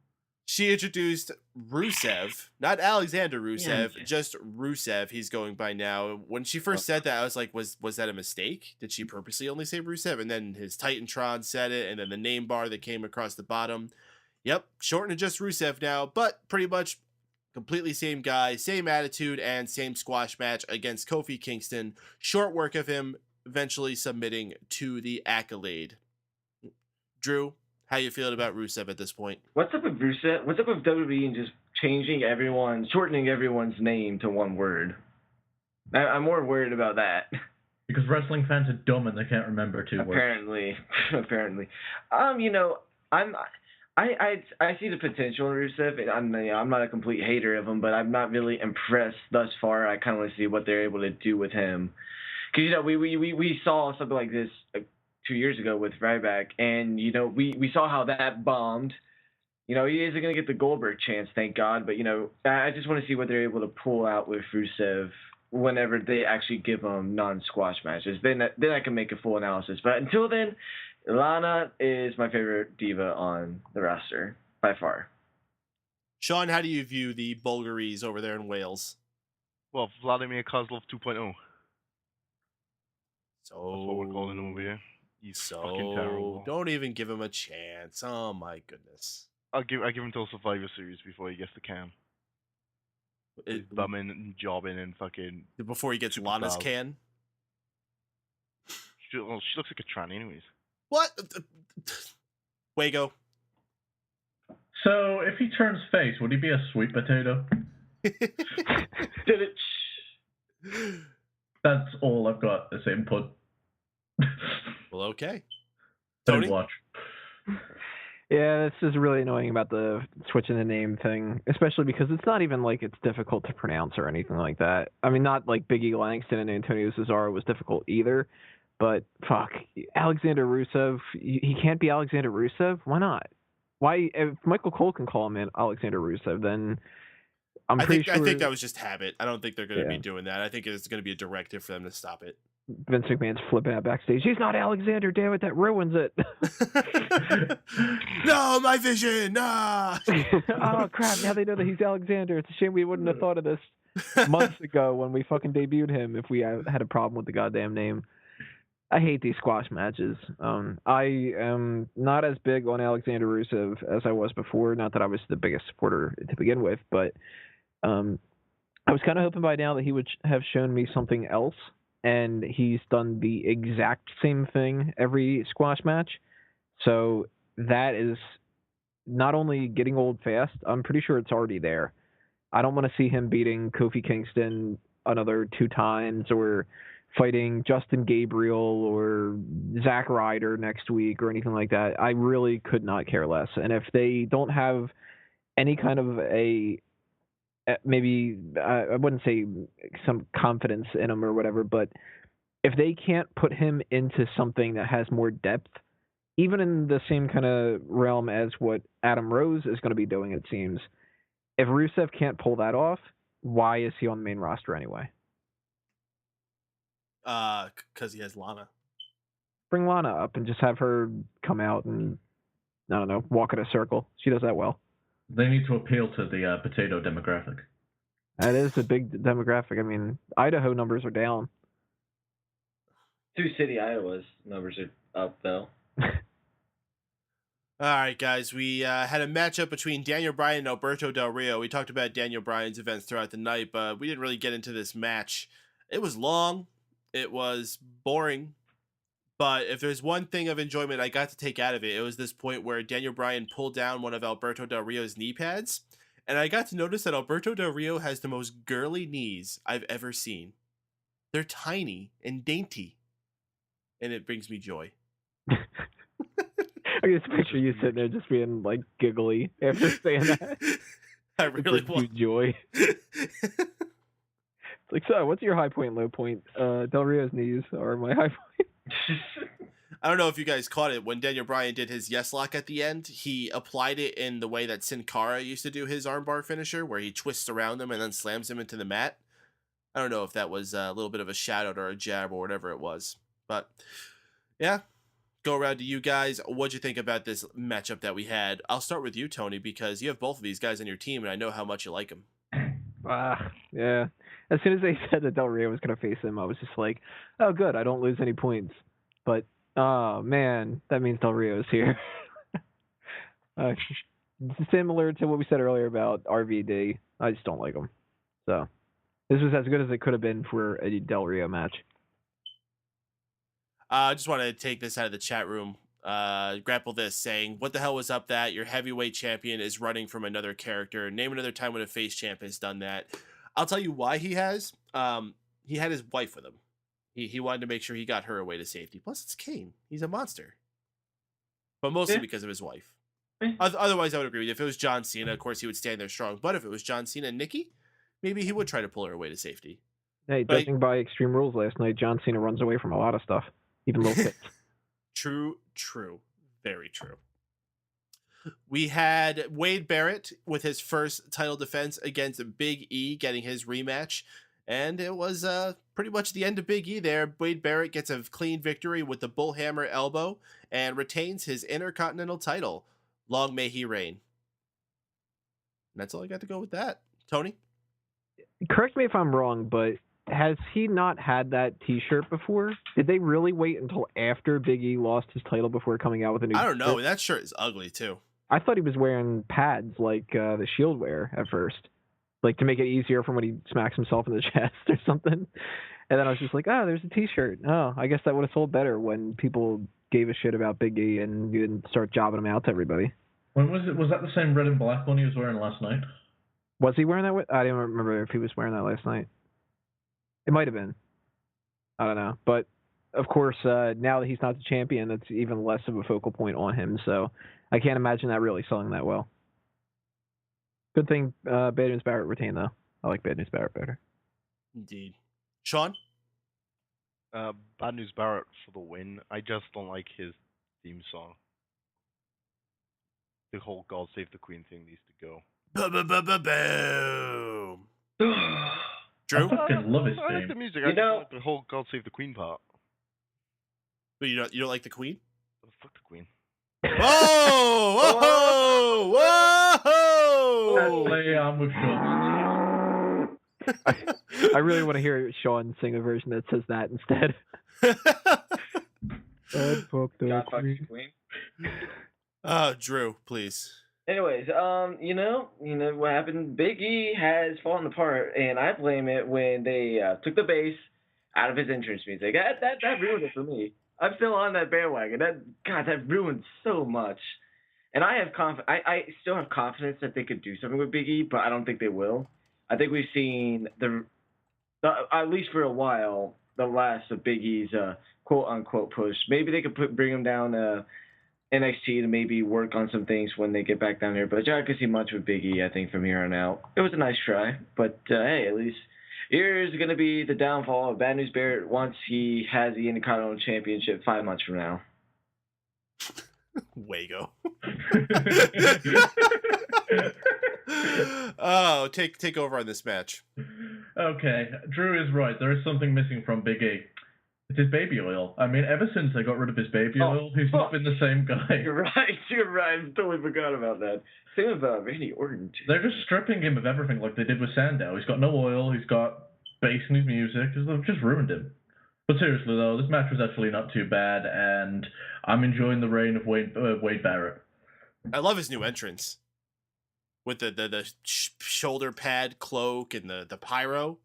[SPEAKER 1] She introduced Rusev, not Alexander Rusev,
[SPEAKER 3] Yeah.
[SPEAKER 1] just Rusev. He's going by now. When she first said that, I was like, was that a mistake? Did she purposely only say Rusev? And then his Titantron said it, and then the name bar that came across the bottom. Yep, shortened to just Rusev now, but pretty much completely same guy, same attitude, and same squash match against Kofi Kingston. Short work of him eventually submitting to the Accolade. Drew, how you feeling about Rusev at this point?
[SPEAKER 3] What's up with Rusev? What's up with WWE and just shortening everyone's name to one word? I'm more worried about that.
[SPEAKER 5] Because wrestling fans are dumb and they can't remember two words.
[SPEAKER 3] Apparently. I see the potential in Rusev. And I'm not a complete hater of him, but I'm not really impressed thus far. I kind of want to see what they're able to do with him. Because we saw something like this 2 years ago with Ryback, and we saw how that bombed. He isn't going to get the Goldberg chance, thank God, but I just want to see what they're able to pull out with Rusev whenever they actually give him non-squash matches. Then I can make a full analysis. But until then, Lana is my favorite diva on the roster by far.
[SPEAKER 1] Shaun, how do you view the Bulgaries over there in Wales?
[SPEAKER 2] Well, Vladimir Kozlov 2.0.
[SPEAKER 1] So
[SPEAKER 2] That's what we're calling him over here. He's fucking terrible.
[SPEAKER 1] Don't even give him a chance. Oh my goodness.
[SPEAKER 2] I give him till Survivor Series before he gets the can. He's bumming and jobbing and fucking.
[SPEAKER 1] Before he gets Lana's can.
[SPEAKER 2] She looks like a tranny, anyways.
[SPEAKER 1] What? Wago.
[SPEAKER 5] So, if he turns face, would he be a sweet potato?
[SPEAKER 3] Did it?
[SPEAKER 5] That's all I've got as input.
[SPEAKER 1] Well, okay.
[SPEAKER 5] Don't
[SPEAKER 1] Tony?
[SPEAKER 5] watch.
[SPEAKER 4] Yeah, this is really annoying about the switching the name thing, especially because it's not even like it's difficult to pronounce or anything like that. I mean, not like Biggie Langston and Antonio Cesaro was difficult either, but fuck, Alexander Rusev, he can't be Alexander Rusev? Why not? Why, if Michael Cole can call him Alexander Rusev, then I think
[SPEAKER 1] that was just habit. I don't think they're going to be doing that. I think it's going to be a directive for them to stop it.
[SPEAKER 4] Vince McMahon's flipping out backstage. He's not Alexander, damn it, that ruins it.
[SPEAKER 1] No, my vision, nah.
[SPEAKER 4] Oh, crap, now they know that he's Alexander. It's a shame we wouldn't have thought of this months ago when we fucking debuted him if we had a problem with the goddamn name. I hate these squash matches. I am not as big on Alexander Rusev as I was before. Not that I was the biggest supporter to begin with, but I was kind of hoping by now that he would have shown me something else. And he's done the exact same thing every squash match. So that is not only getting old fast, I'm pretty sure it's already there. I don't want to see him beating Kofi Kingston another 2 times or fighting Justin Gabriel or Zack Ryder next week or anything like that. I really could not care less. And if they don't have any kind of maybe I wouldn't say some confidence in him or whatever, but if they can't put him into something that has more depth, even in the same kind of realm as what Adam Rose is going to be doing, it seems, if Rusev can't pull that off, why is he on the main roster anyway?
[SPEAKER 1] Because he has Lana.
[SPEAKER 4] Bring Lana up and just have her come out and, I don't know, walk in a circle. She does that well.
[SPEAKER 5] They need to appeal to the potato demographic.
[SPEAKER 4] That is a big demographic. I mean, Idaho numbers are down.
[SPEAKER 3] Sioux City, Iowa's numbers are up, though.
[SPEAKER 1] All right, guys. We had a matchup between Daniel Bryan and Alberto Del Rio. We talked about Daniel Bryan's events throughout the night, but we didn't really get into this match. It was long. It was boring. But if there's one thing of enjoyment I got to take out of it, it was this point where Daniel Bryan pulled down one of Alberto Del Rio's knee pads. And I got to notice that Alberto Del Rio has the most girly knees I've ever seen. They're tiny and dainty. And it brings me joy.
[SPEAKER 4] I can just picture you sitting there just being like giggly after saying that.
[SPEAKER 1] I really want
[SPEAKER 4] joy. It's like, so what's your high point, low point? Del Rio's knees are my high point.
[SPEAKER 1] I don't know if you guys caught it. When Daniel Bryan did his yes lock at the end, he applied it in the way that Sin Cara used to do his armbar finisher, where he twists around him and then slams him into the mat. I don't know if that was a little bit of a shout out or a jab or whatever it was. But, yeah. Go around to you guys. What'd you think about this matchup that we had? I'll start with you, Tony, because you have both of these guys on your team, and I know how much you like them.
[SPEAKER 4] Yeah. As soon as they said that Del Rio was going to face him, I was just like, oh, good, I don't lose any points. But, oh, man, that means Del Rio is here. Similar to what we said earlier about RVD, I just don't like him. So, this was as good as it could have been for a Del Rio match.
[SPEAKER 1] I just want to take this out of the chat room. Grapple this saying, what the hell was up that? Your heavyweight champion is running from another character. Name another time when a face champ has done that. I'll tell you why he has. He had his wife with him. He wanted to make sure he got her away to safety. Plus, it's Kane. He's a monster. But mostly because of his wife. Otherwise, I would agree with you. If it was John Cena, of course, he would stand there strong. But if it was John Cena and Nikki, maybe he would try to pull her away to safety.
[SPEAKER 4] Hey, judging by Extreme Rules last night, John Cena runs away from a lot of stuff. Even little kids.
[SPEAKER 1] True. Very true. We had Wade Barrett with his first title defense against Big E, getting his rematch. And it was pretty much the end of Big E there. Wade Barrett gets a clean victory with the bullhammer elbow and retains his Intercontinental title. Long may he reign. And that's all I got to go with that. Tony?
[SPEAKER 4] Correct me if I'm wrong, but has he not had that T-shirt before? Did they really wait until after Big E lost his title before coming out with a new?
[SPEAKER 1] I don't know.
[SPEAKER 4] T-shirt?
[SPEAKER 1] That shirt is ugly too.
[SPEAKER 4] I thought he was wearing pads like the Shield wear at first, like to make it easier for when he smacks himself in the chest or something. And then I was just like, oh, there's a T-shirt. Oh, I guess that would have sold better when people gave a shit about Big E and you didn't start jobbing him out to everybody.
[SPEAKER 5] When was it? Was that the same red and black one he was wearing last night?
[SPEAKER 4] Was he wearing that? I didn't remember if he was wearing that last night. It might have been. I don't know. But, of course, now that he's not the champion, it's even less of a focal point on him. So I can't imagine that really selling that well. Good thing Bad News Barrett retained, though. I like Bad News Barrett better.
[SPEAKER 1] Indeed. Shaun?
[SPEAKER 2] Bad News Barrett for the win. I just don't like his theme song. The whole God Save the Queen thing needs to go.
[SPEAKER 1] Boom. Drew?
[SPEAKER 5] I fucking love his
[SPEAKER 2] I like
[SPEAKER 5] theme.
[SPEAKER 2] the music.
[SPEAKER 3] You
[SPEAKER 2] I just
[SPEAKER 3] know-
[SPEAKER 2] don't like the whole God Save the Queen part.
[SPEAKER 1] But you don't like the Queen?
[SPEAKER 2] Oh, fuck the Queen.
[SPEAKER 1] Whoa! Whoa!
[SPEAKER 5] Lay on with Shaun.
[SPEAKER 4] I really want to hear Shaun sing a version that says that instead.
[SPEAKER 3] God fuck the Queen.
[SPEAKER 1] Drew, please.
[SPEAKER 3] Anyways, you know what happened? Big E has fallen apart, and I blame it when they took the bass out of his entrance music. That ruined it for me. I'm still on that bandwagon. That ruined so much. And I still have confidence that they could do something with Big E, but I don't think they will. I think we've seen the at least for a while the last of Big E's quote unquote push. Maybe they could bring him down NXT to maybe work on some things when they get back down here. But I could see much with Big E, I think, from here on out. It was a nice try, but hey, at least here's going to be the downfall of Bad News Barrett once he has the Intercontinental Championship 5 months from now.
[SPEAKER 1] Wago. Oh, take over on this match.
[SPEAKER 5] Okay, Drew is right. There is something missing from Big E. It's his baby oil. I mean, ever since they got rid of his baby oil, he's not been the same guy.
[SPEAKER 3] You're right. I totally forgot about that. Same with Randy Orton, too.
[SPEAKER 5] They're just stripping him of everything like they did with Sandow. He's got no oil, he's got bass in his music. They've just ruined him. But seriously, though, this match was actually not too bad, and I'm enjoying the reign of Wade Barrett.
[SPEAKER 1] I love his new entrance. With the shoulder pad cloak and the pyro.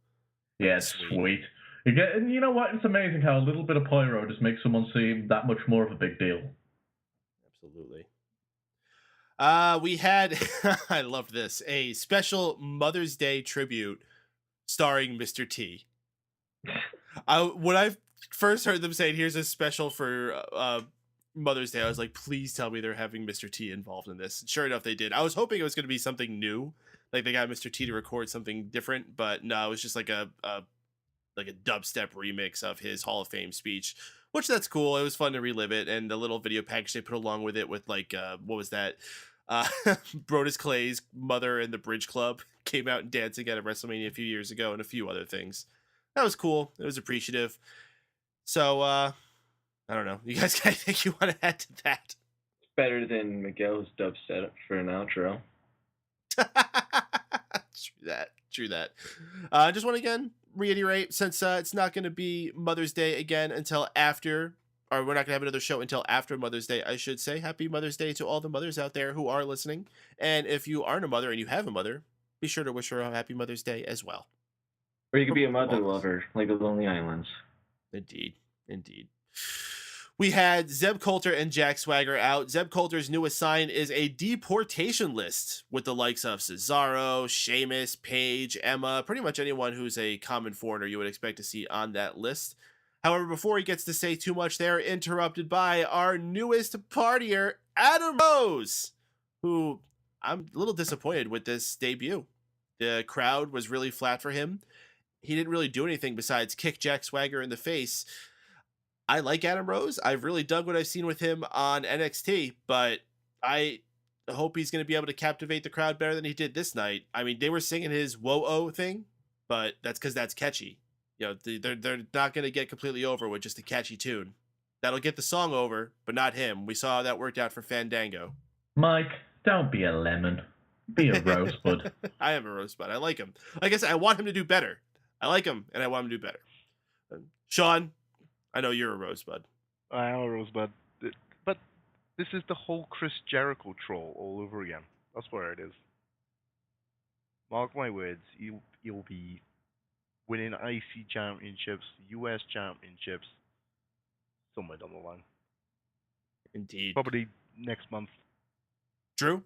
[SPEAKER 5] Yeah, it's sweet. And you know what? It's amazing how a little bit of pyro just makes someone seem that much more of a big deal.
[SPEAKER 1] Absolutely. We had, I loved this, a special Mother's Day tribute starring Mr. T. When I first heard them saying, here's a special for Mother's Day, I was like, please tell me they're having Mr. T involved in this. And sure enough, they did. I was hoping it was going to be something new. Like they got Mr. T to record something different, but no, it was just like a dubstep remix of his Hall of Fame speech, which that's cool. It was fun to relive it, and the little video package they put along with it with like what was that? Brodus Clay's mother and the Bridge Club came out and dancing at a WrestleMania a few years ago, and a few other things. That was cool. It was appreciative. So I don't know. You guys got anything you want to add to that?
[SPEAKER 3] Better than Miguel's dubstep for an outro.
[SPEAKER 1] True that. I just want to again reiterate, since it's not going to be Mother's Day again until after, or we're not going to have another show until after Mother's Day, I should say. Happy Mother's Day to all the mothers out there who are listening. And if you aren't a mother and you have a mother, be sure to wish her a happy Mother's Day as well.
[SPEAKER 3] Or you could be a mother lover, like the Lonely Islands.
[SPEAKER 1] Indeed. We had Zeb Colter and Jack Swagger out. Zeb Colter's newest sign is a deportation list with the likes of Cesaro, Sheamus, Paige, Emma, pretty much anyone who's a common foreigner you would expect to see on that list. However, before he gets to say too much, they're interrupted by our newest partier, Adam Rose, who I'm a little disappointed with this debut. The crowd was really flat for him. He didn't really do anything besides kick Jack Swagger in the face. I like Adam Rose. I've really dug what I've seen with him on NXT, but I hope he's going to be able to captivate the crowd better than he did this night. I mean, they were singing his "Whoa-Oh" thing, but that's because that's catchy. You know, they're not going to get completely over with just a catchy tune. That'll get the song over, but not him. We saw how that worked out for Fandango.
[SPEAKER 5] Mike, don't be a lemon. Be a rosebud.
[SPEAKER 1] I am a rosebud. I like him. Like I said, I want him to do better. I like him, and I want him to do better. Shaun, I know you're a Rosebud.
[SPEAKER 2] I am a Rosebud, but this is the whole Chris Jericho troll all over again. That's where it is. Mark my words, he'll be winning IC championships, US championships, somewhere down the line.
[SPEAKER 1] Indeed.
[SPEAKER 2] Probably next month.
[SPEAKER 1] Drew?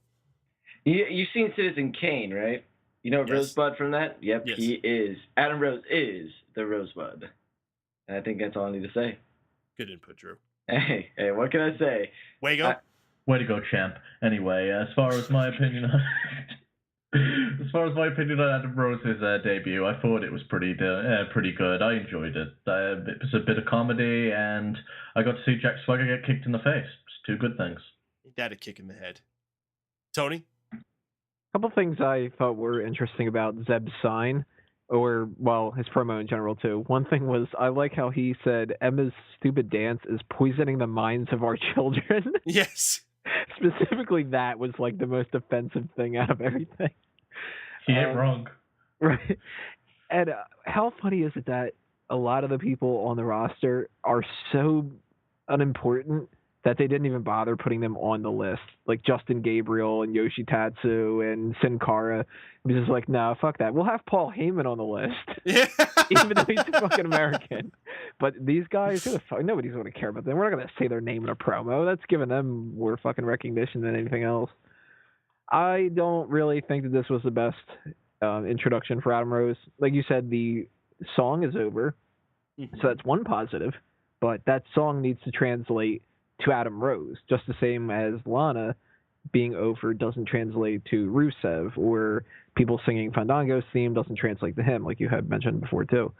[SPEAKER 3] You've seen Citizen Kane, right? You know
[SPEAKER 1] Yes.
[SPEAKER 3] Rosebud from that? Yep,
[SPEAKER 1] Yes.
[SPEAKER 3] he is. Adam Rose is the Rosebud. And I think that's all I need to say.
[SPEAKER 1] Good input, Drew.
[SPEAKER 3] Hey, what can I say?
[SPEAKER 1] Wago?
[SPEAKER 5] Way to go, champ. Anyway, as far as my opinion on Adam Rose's debut, I thought it was pretty good. I enjoyed it. It was a bit of comedy, and I got to see Jack Swagger get kicked in the face. It's two good things.
[SPEAKER 1] That a kick in the head. Tony?
[SPEAKER 4] A couple things I thought were interesting about Zeb's sign, or, well, his promo in general, too. One thing was, I like how he said, Emma's stupid dance is poisoning the minds of our children.
[SPEAKER 1] Yes.
[SPEAKER 4] Specifically, that was, like, the most offensive thing out of everything.
[SPEAKER 5] He ain't wrong.
[SPEAKER 4] Right. And how funny is it that a lot of the people on the roster are so unimportant that they didn't even bother putting them on the list? Like Justin Gabriel and Yoshitatsu and Sin Cara. It was just like, no, fuck that. We'll have Paul Heyman on the list.
[SPEAKER 1] Yeah.
[SPEAKER 4] Even though he's a fucking American. But these guys, nobody's going to care about them. We're not going to say their name in a promo. That's giving them more fucking recognition than anything else. I don't really think that this was the best introduction for Adam Rose. Like you said, the song is over. So that's one positive. But that song needs to translate to Adam Rose, just the same as Lana being over doesn't translate to Rusev, or people singing Fandango's theme doesn't translate to him, like you had mentioned before too.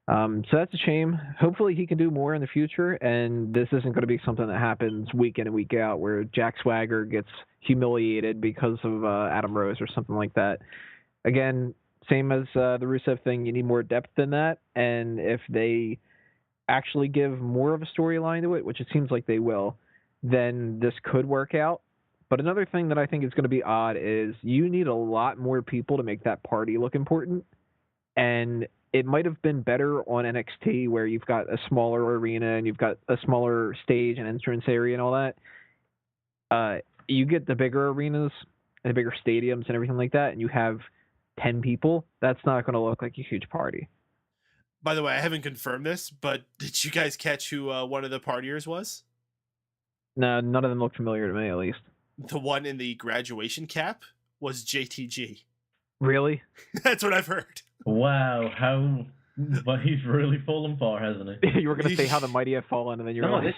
[SPEAKER 4] So that's a shame. Hopefully he can do more in the future, and this isn't going to be something that happens week in and week out where Jack Swagger gets humiliated because of Adam Rose or something like that. Again, same as the Rusev thing, you need more depth than that, and if they actually give more of a storyline to it, which it seems like they will, then this could work out. But another thing that I think is going to be odd is you need a lot more people to make that party look important. And it might have been better on NXT where you've got a smaller arena and you've got a smaller stage and entrance area and all that. You get the bigger arenas and the bigger stadiums and everything like that, and you have 10 people. That's not going to look like a huge party.
[SPEAKER 1] By the way, I haven't confirmed this, but did you guys catch who one of the partiers was?
[SPEAKER 4] No, none of them look familiar to me, at least.
[SPEAKER 1] The one in the graduation cap was JTG.
[SPEAKER 4] Really?
[SPEAKER 1] That's what I've heard.
[SPEAKER 5] Wow, but he's really fallen far, hasn't he?
[SPEAKER 4] You were going to say how the mighty have fallen, and then you're like...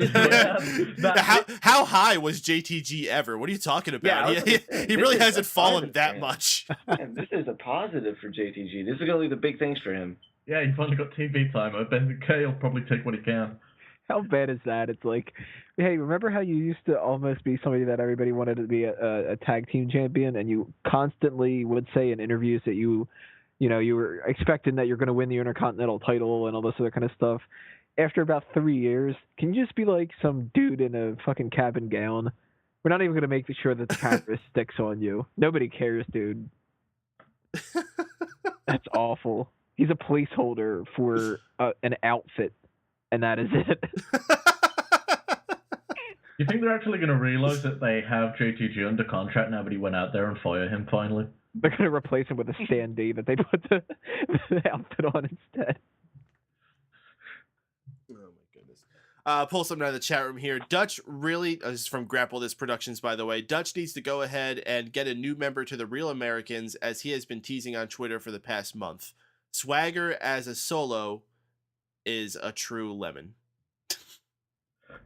[SPEAKER 1] How high was JTG ever? What are you talking about?
[SPEAKER 3] Yeah,
[SPEAKER 1] he really hasn't fallen that much.
[SPEAKER 3] Man, this is a positive for JTG. This is going to be the big things for him.
[SPEAKER 5] Yeah, he finally got TV time. I bet Kay will probably take what he can.
[SPEAKER 4] How bad is that? It's like, hey, remember how you used to almost be somebody that everybody wanted to be a tag team champion, and you constantly would say in interviews that you were expecting that you're going to win the Intercontinental title and all this other kind of stuff. After about 3 years, can you just be like some dude in a fucking cap and gown? We're not even going to make sure that the camera sticks on you. Nobody cares, dude. That's awful. He's a placeholder for an outfit, and that is it.
[SPEAKER 5] You think they're actually going to realize that they have JTG under contract now, but he went out there and fired him finally?
[SPEAKER 4] They're going to replace him with a standee that they put the outfit on instead.
[SPEAKER 1] Oh my goodness. Pull something out of the chat room here. Dutch really, this is from Grapple This Productions, by the way. Dutch needs to go ahead and get a new member to the Real Americans, as he has been teasing on Twitter for the past month. Swagger as a solo is a true lemon.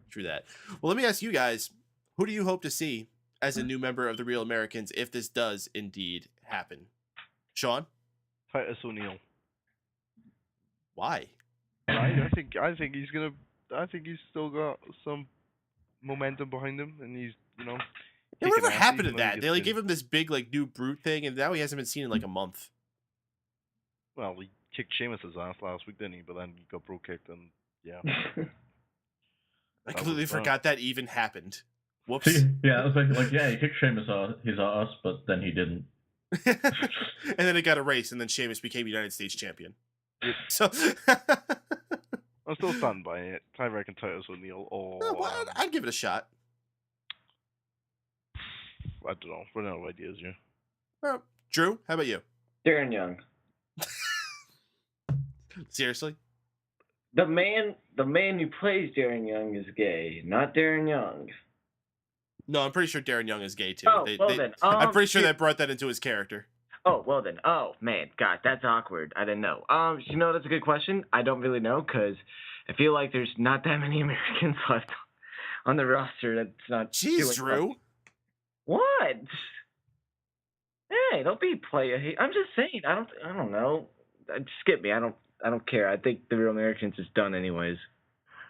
[SPEAKER 1] True that. Well, let me ask you guys, who do you hope to see as a new member of the Real Americans if this does indeed happen? Shaun?
[SPEAKER 2] Titus O'Neil.
[SPEAKER 1] Why?
[SPEAKER 2] I think he's still got some momentum behind him, and he's
[SPEAKER 1] Yeah, whatever happened to that? They like gave him this big like new brute thing, and now he hasn't been seen in like a month.
[SPEAKER 2] Well, he kicked Sheamus' ass last week, didn't he? But then he got bro kicked, and yeah.
[SPEAKER 1] I completely forgot that even happened. Whoops.
[SPEAKER 5] Yeah, I was like, yeah, he kicked Sheamus his ass, but then he didn't.
[SPEAKER 1] And then it got erased, and then Sheamus became United States champion. So,
[SPEAKER 2] I'm still standing by it. Tiebreak and titles with Neil or
[SPEAKER 1] well, I'd give it a shot.
[SPEAKER 2] I don't know. Running out of ideas here.
[SPEAKER 1] Drew, how about you?
[SPEAKER 3] Darren Young.
[SPEAKER 1] Seriously?
[SPEAKER 3] The man who plays Darren Young is gay, not Darren Young.
[SPEAKER 1] No, I'm pretty sure Darren Young is gay too.
[SPEAKER 3] Oh, then.
[SPEAKER 1] I'm pretty sure they brought that into his character.
[SPEAKER 3] Oh, well then. Oh, man. God, that's awkward. I didn't know. That's a good question. I don't really know because I feel like there's not that many Americans left on the roster that's not
[SPEAKER 1] Jeez, Drew.
[SPEAKER 3] Much. What? Hey, don't be player hate. I'm just saying. I don't know. Skip me. I don't care. I think the Real Americans is done anyways.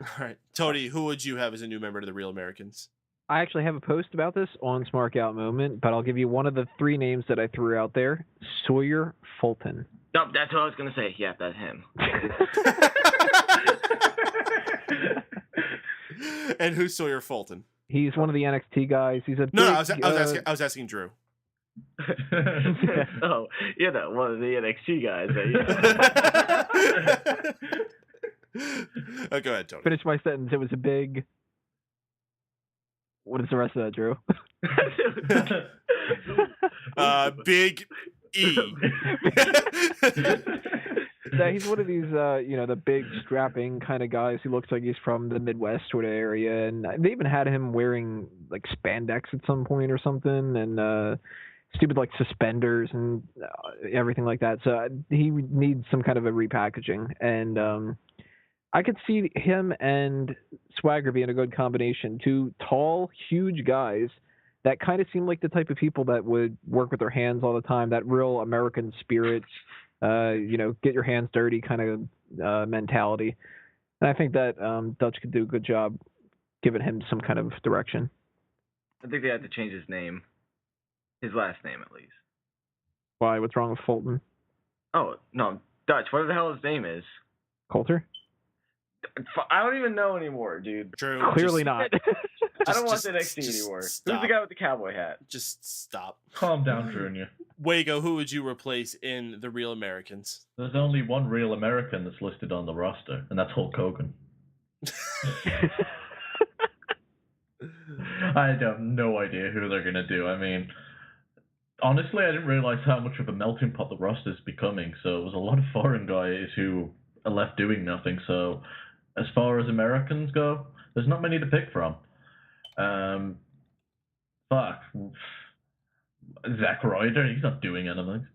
[SPEAKER 1] All right, Tony, who would you have as a new member to the Real Americans?
[SPEAKER 4] I actually have a post about this on Smart Out Moment, but I'll give you one of the 3 names that I threw out there: Sawyer Fulton.
[SPEAKER 3] No, that's what I was gonna say. Yeah, that's him.
[SPEAKER 1] And who's Sawyer Fulton?
[SPEAKER 4] He's one of the NXT guys. He's a
[SPEAKER 1] No,
[SPEAKER 4] big,
[SPEAKER 1] I was asking Drew.
[SPEAKER 3] Oh, one of the NXT guys.
[SPEAKER 1] Go ahead, Tony.
[SPEAKER 4] Finish my sentence. It was a big. What is the rest of that, Drew?
[SPEAKER 1] Big E.
[SPEAKER 4] Yeah, he's one of these, the big strapping kind of guys who looks like he's from the Midwest sort of area, and they even had him wearing like spandex at some point or something, and stupid like suspenders and everything like that. So he needs some kind of a repackaging, and I could see him and Swagger being a good combination. 2 tall, huge guys that kind of seem like the type of people that would work with their hands all the time. That real American spirit. Get your hands dirty kind of mentality. And I think that Dutch could do a good job giving him some kind of direction.
[SPEAKER 3] I think they have to change his name. His last name, at least.
[SPEAKER 4] Why? What's wrong with Fulton?
[SPEAKER 3] Oh, no. Dutch, what the hell his name is?
[SPEAKER 4] Colter?
[SPEAKER 3] I don't even know anymore, dude.
[SPEAKER 1] Drew,
[SPEAKER 4] Clearly not.
[SPEAKER 3] I don't watch NXT anymore.
[SPEAKER 1] Stop.
[SPEAKER 3] Who's the guy with the cowboy hat?
[SPEAKER 1] Just stop.
[SPEAKER 5] Calm down, Junior.
[SPEAKER 1] Wago, who would you replace in the Real Americans?
[SPEAKER 5] There's only one Real American that's listed on the roster, and that's Hulk Hogan. I have no idea who they're going to do. I mean, honestly, I didn't realize how much of a melting pot the roster's becoming, so it was a lot of foreign guys who are left doing nothing. So as far as Americans go, there's not many to pick from. Zack Ryder, he's not doing anything.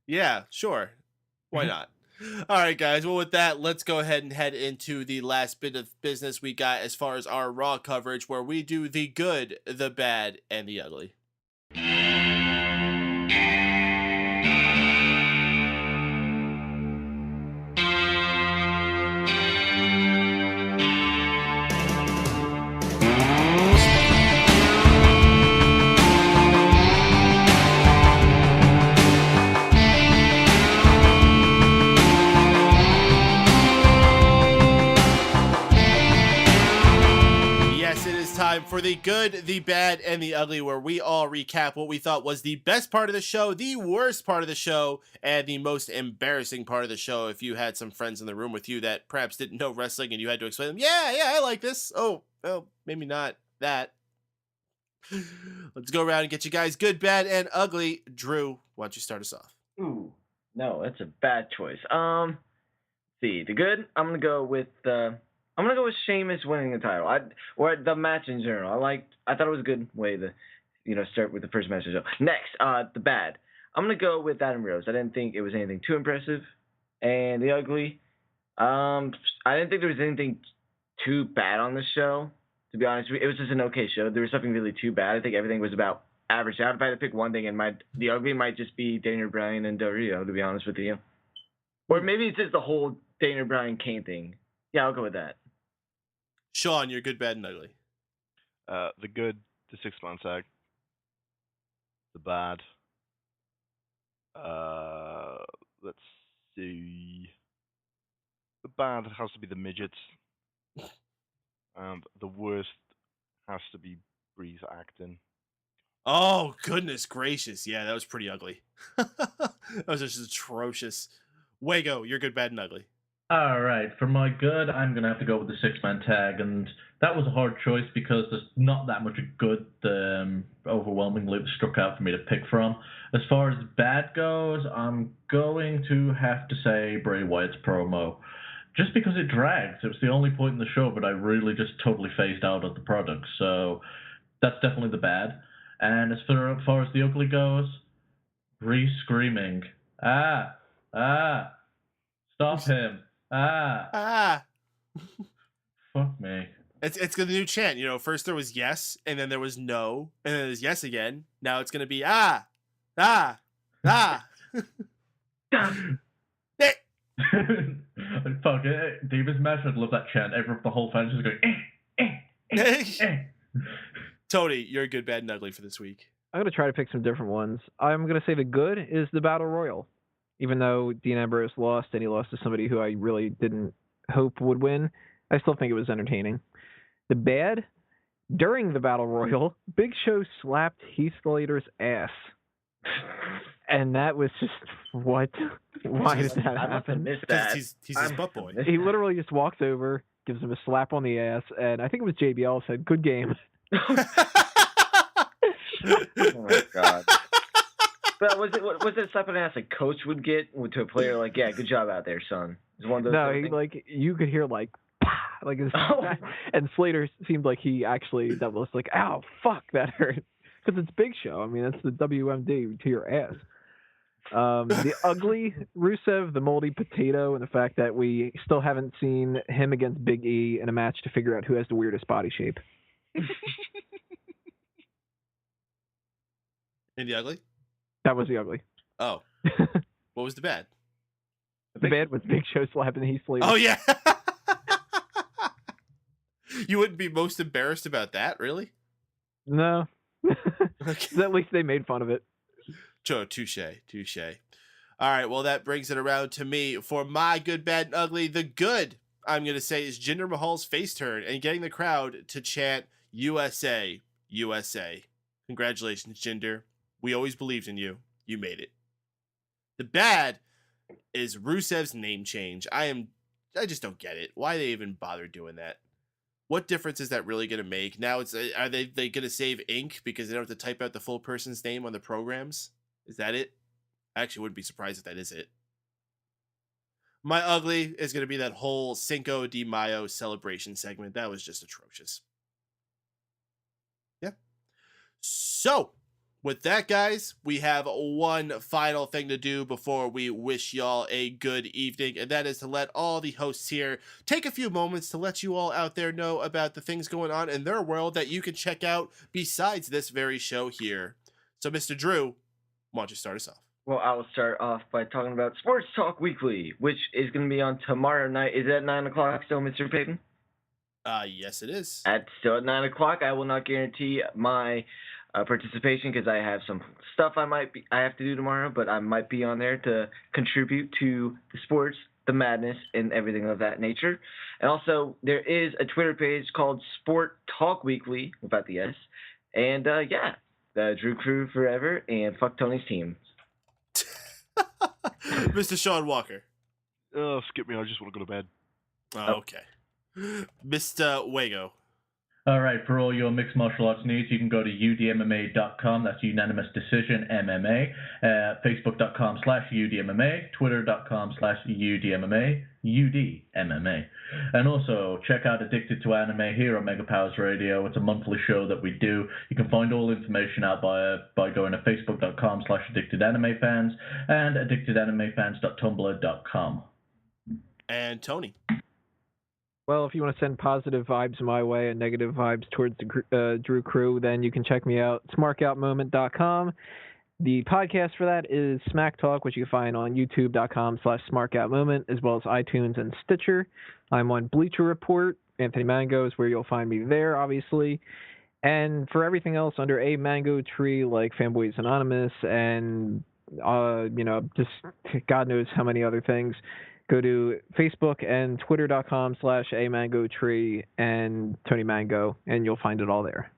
[SPEAKER 1] Yeah, sure. Why not? All right, guys. Well, with that, let's go ahead and head into the last bit of business we got as far as our Raw coverage, where we do the good, the bad, and the ugly. Time for the good, the bad, and the ugly, where we all recap what we thought was the best part of the show, the worst part of the show, and the most embarrassing part of the show. If you had some friends in the room with you that perhaps didn't know wrestling and you had to explain them, yeah, I like this. Oh, well, maybe not that. Let's go around and get you guys good, bad, and ugly. Drew, why don't you start us off?
[SPEAKER 3] Ooh, no, that's a bad choice. See, the good, I'm gonna go with Sheamus winning the title. Or the match in general. I thought it was a good way to, start with the first match of the show. Next, the bad. I'm gonna go with Adam Rose. I didn't think it was anything too impressive. And the ugly, I didn't think there was anything too bad on the show. To be honest, it was just an okay show. There was something really too bad. I think everything was about average out. If I had to pick one thing, the ugly might just be Daniel Bryan and Del Rio, to be honest with you. Or maybe it's just the whole Daniel Bryan Kane thing. Yeah, I'll go with that.
[SPEAKER 1] Shaun, you're good, bad, and ugly.
[SPEAKER 2] The good, the 6-man tag. The bad. Let's see. The bad has to be the midgets. And the worst has to be Bree's acting.
[SPEAKER 1] Oh, goodness gracious. Yeah, that was pretty ugly. That was just atrocious. Wago, you're good, bad, and ugly.
[SPEAKER 5] All right, for my good, I'm going to have to go with the six-man tag, and that was a hard choice because there's not that much good overwhelmingly that struck out for me to pick from. As far as bad goes, I'm going to have to say Bray Wyatt's promo. Just because it drags. It was the only point in the show, but I really just totally phased out of the product, so that's definitely the bad. And as far as the ugly goes, Bree screaming, ah, stop him. Fuck me.
[SPEAKER 1] It's the new chant. You know, first there was yes, and then there was no, and then there's yes again. Now it's gonna be Hey.
[SPEAKER 5] Fuck it. Divas match, I'd love that chant. The whole fans is going,
[SPEAKER 1] Tony, you're good, bad, and ugly for this week.
[SPEAKER 4] I'm going to try to pick some different ones. I'm going to say the good is the Battle Royal. Even though Dean Ambrose lost, and he lost to somebody who I really didn't hope would win, I still think it was entertaining. The bad, during the Battle Royal, Big Show slapped Heath Slater's ass. And that was just, what? Why did that happen?
[SPEAKER 1] Because he's his butt boy.
[SPEAKER 4] He literally just walks over, gives him a slap on the ass, and I think it was JBL said, "Good game."
[SPEAKER 3] Oh my god. But was it a slap on the ass a coach would get to a player like, yeah, good job out there, son? Is one of those
[SPEAKER 4] no,
[SPEAKER 3] things?
[SPEAKER 4] like you could hear like his, and Slater seemed like he actually that was like, ow, fuck, that hurt. Because it's Big Show. I mean, that's the WMD to your ass. The ugly Rusev, the moldy potato, and the fact that we still haven't seen him against Big E in a match to figure out who has the weirdest body shape.
[SPEAKER 1] And the ugly?
[SPEAKER 4] That was the ugly.
[SPEAKER 1] Oh. What was the bad?
[SPEAKER 4] The bad was Big Show slapping Heath Slater.
[SPEAKER 1] Oh, yeah. You wouldn't be most embarrassed about that, really?
[SPEAKER 4] No.
[SPEAKER 1] Okay.
[SPEAKER 4] At least they made fun of it.
[SPEAKER 1] Touche. All right, well, that brings it around to me. For my good, bad, and ugly, the good, I'm going to say, is Jinder Mahal's face turn and getting the crowd to chant USA, USA. Congratulations, Jinder. We always believed in you. You made it. The bad is Rusev's name change. I just don't get it. Why they even bother doing that? What difference is that really going to make? Now, are they going to save ink because they don't have to type out the full person's name on the programs? Is that it? I actually wouldn't be surprised if that is it. My ugly is going to be that whole Cinco de Mayo celebration segment. That was just atrocious. Yeah. So, with that, guys, we have one final thing to do before we wish y'all a good evening, and that is to let all the hosts here take a few moments to let you all out there know about the things going on in their world that you can check out besides this very show here. So, Mr. Drew, why don't you start us off?
[SPEAKER 3] Well, I will start off by talking about Sports Talk Weekly, which is going to be on tomorrow night. Is it at 9 o'clock still, Mr. Paden?
[SPEAKER 1] Yes, it is.
[SPEAKER 3] Still at 9 o'clock. I will not guarantee my participation because I have some stuff I have to do tomorrow, but I might be on there to contribute to the sports, the madness, and everything of that nature. And also, there is a Twitter page called Sport Talk Weekly, without the S. And yeah, the Drew Crew forever, and fuck Tony's team.
[SPEAKER 1] Mr. Shaun Walker.
[SPEAKER 2] Skip me. I just want to go to bed.
[SPEAKER 1] Oh, okay. Mr. Wago.
[SPEAKER 5] All right, for all your mixed martial arts needs, you can go to udmma.com. That's Unanimous Decision MMA. Facebook.com/UDMMA. Twitter.com/UDMMA. UDMMA. And also, check out Addicted to Anime here on Mega Powers Radio. It's a monthly show that we do. You can find all information out by going to Facebook.com/AddictedAnimeFans and AddictedAnimeFans.tumblr.com.
[SPEAKER 1] And Tony.
[SPEAKER 4] Well, if you want to send positive vibes my way and negative vibes towards the Drew Crew, then you can check me out, smarkoutmoment.com. The podcast for that is Smack Talk, which you can find on youtube.com/smarkoutmoment, as well as iTunes and Stitcher. I'm on Bleacher Report. Anthony Mango is where you'll find me there, obviously. And for everything else under a mango tree, like Fanboys Anonymous and, just God knows how many other things, go to Facebook and Twitter.com/amangotree and Tony Mango, and you'll find it all there.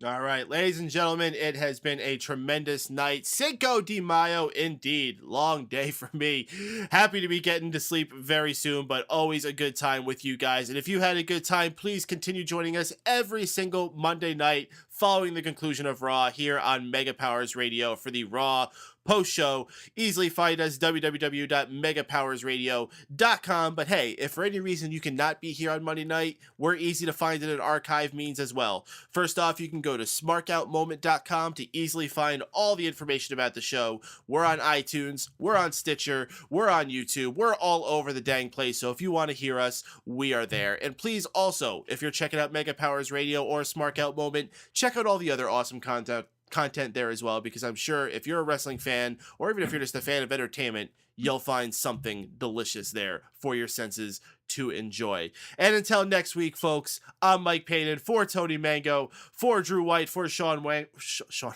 [SPEAKER 1] All right, ladies and gentlemen, it has been a tremendous night. Cinco de Mayo, indeed. Long day for me. Happy to be getting to sleep very soon, but always a good time with you guys. And if you had a good time, please continue joining us every single Monday night following the conclusion of Raw here on Mega Powers Radio for the Raw post-show. Easily find us www.megapowersradio.com. But hey, if for any reason you cannot be here on Monday night, we're easy to find in an archive means as well. First off, you can go to smarkoutmoment.com to easily find all the information about the show. We're on iTunes, we're on Stitcher, we're on YouTube, we're all over the dang place. So if you want to hear us, we are there. And please also, if you're checking out Mega Powers Radio or Smart Out Moment, check out all the other awesome content there as well, because I'm sure if you're a wrestling fan, or even if you're just a fan of entertainment, you'll find something delicious there for your senses to enjoy. And until next week, folks, I'm Mike Paden for Tony Mango, for Drew White, for Shaun Wang. Shaun.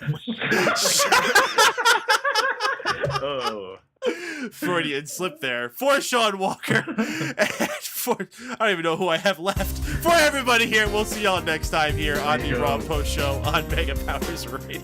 [SPEAKER 3] Oh.
[SPEAKER 1] Freudian slip there. For Shaun Walker, and for I don't even know who I have left. For everybody here, we'll see y'all next time here on the Raw Post Show on Mega Powers Radio.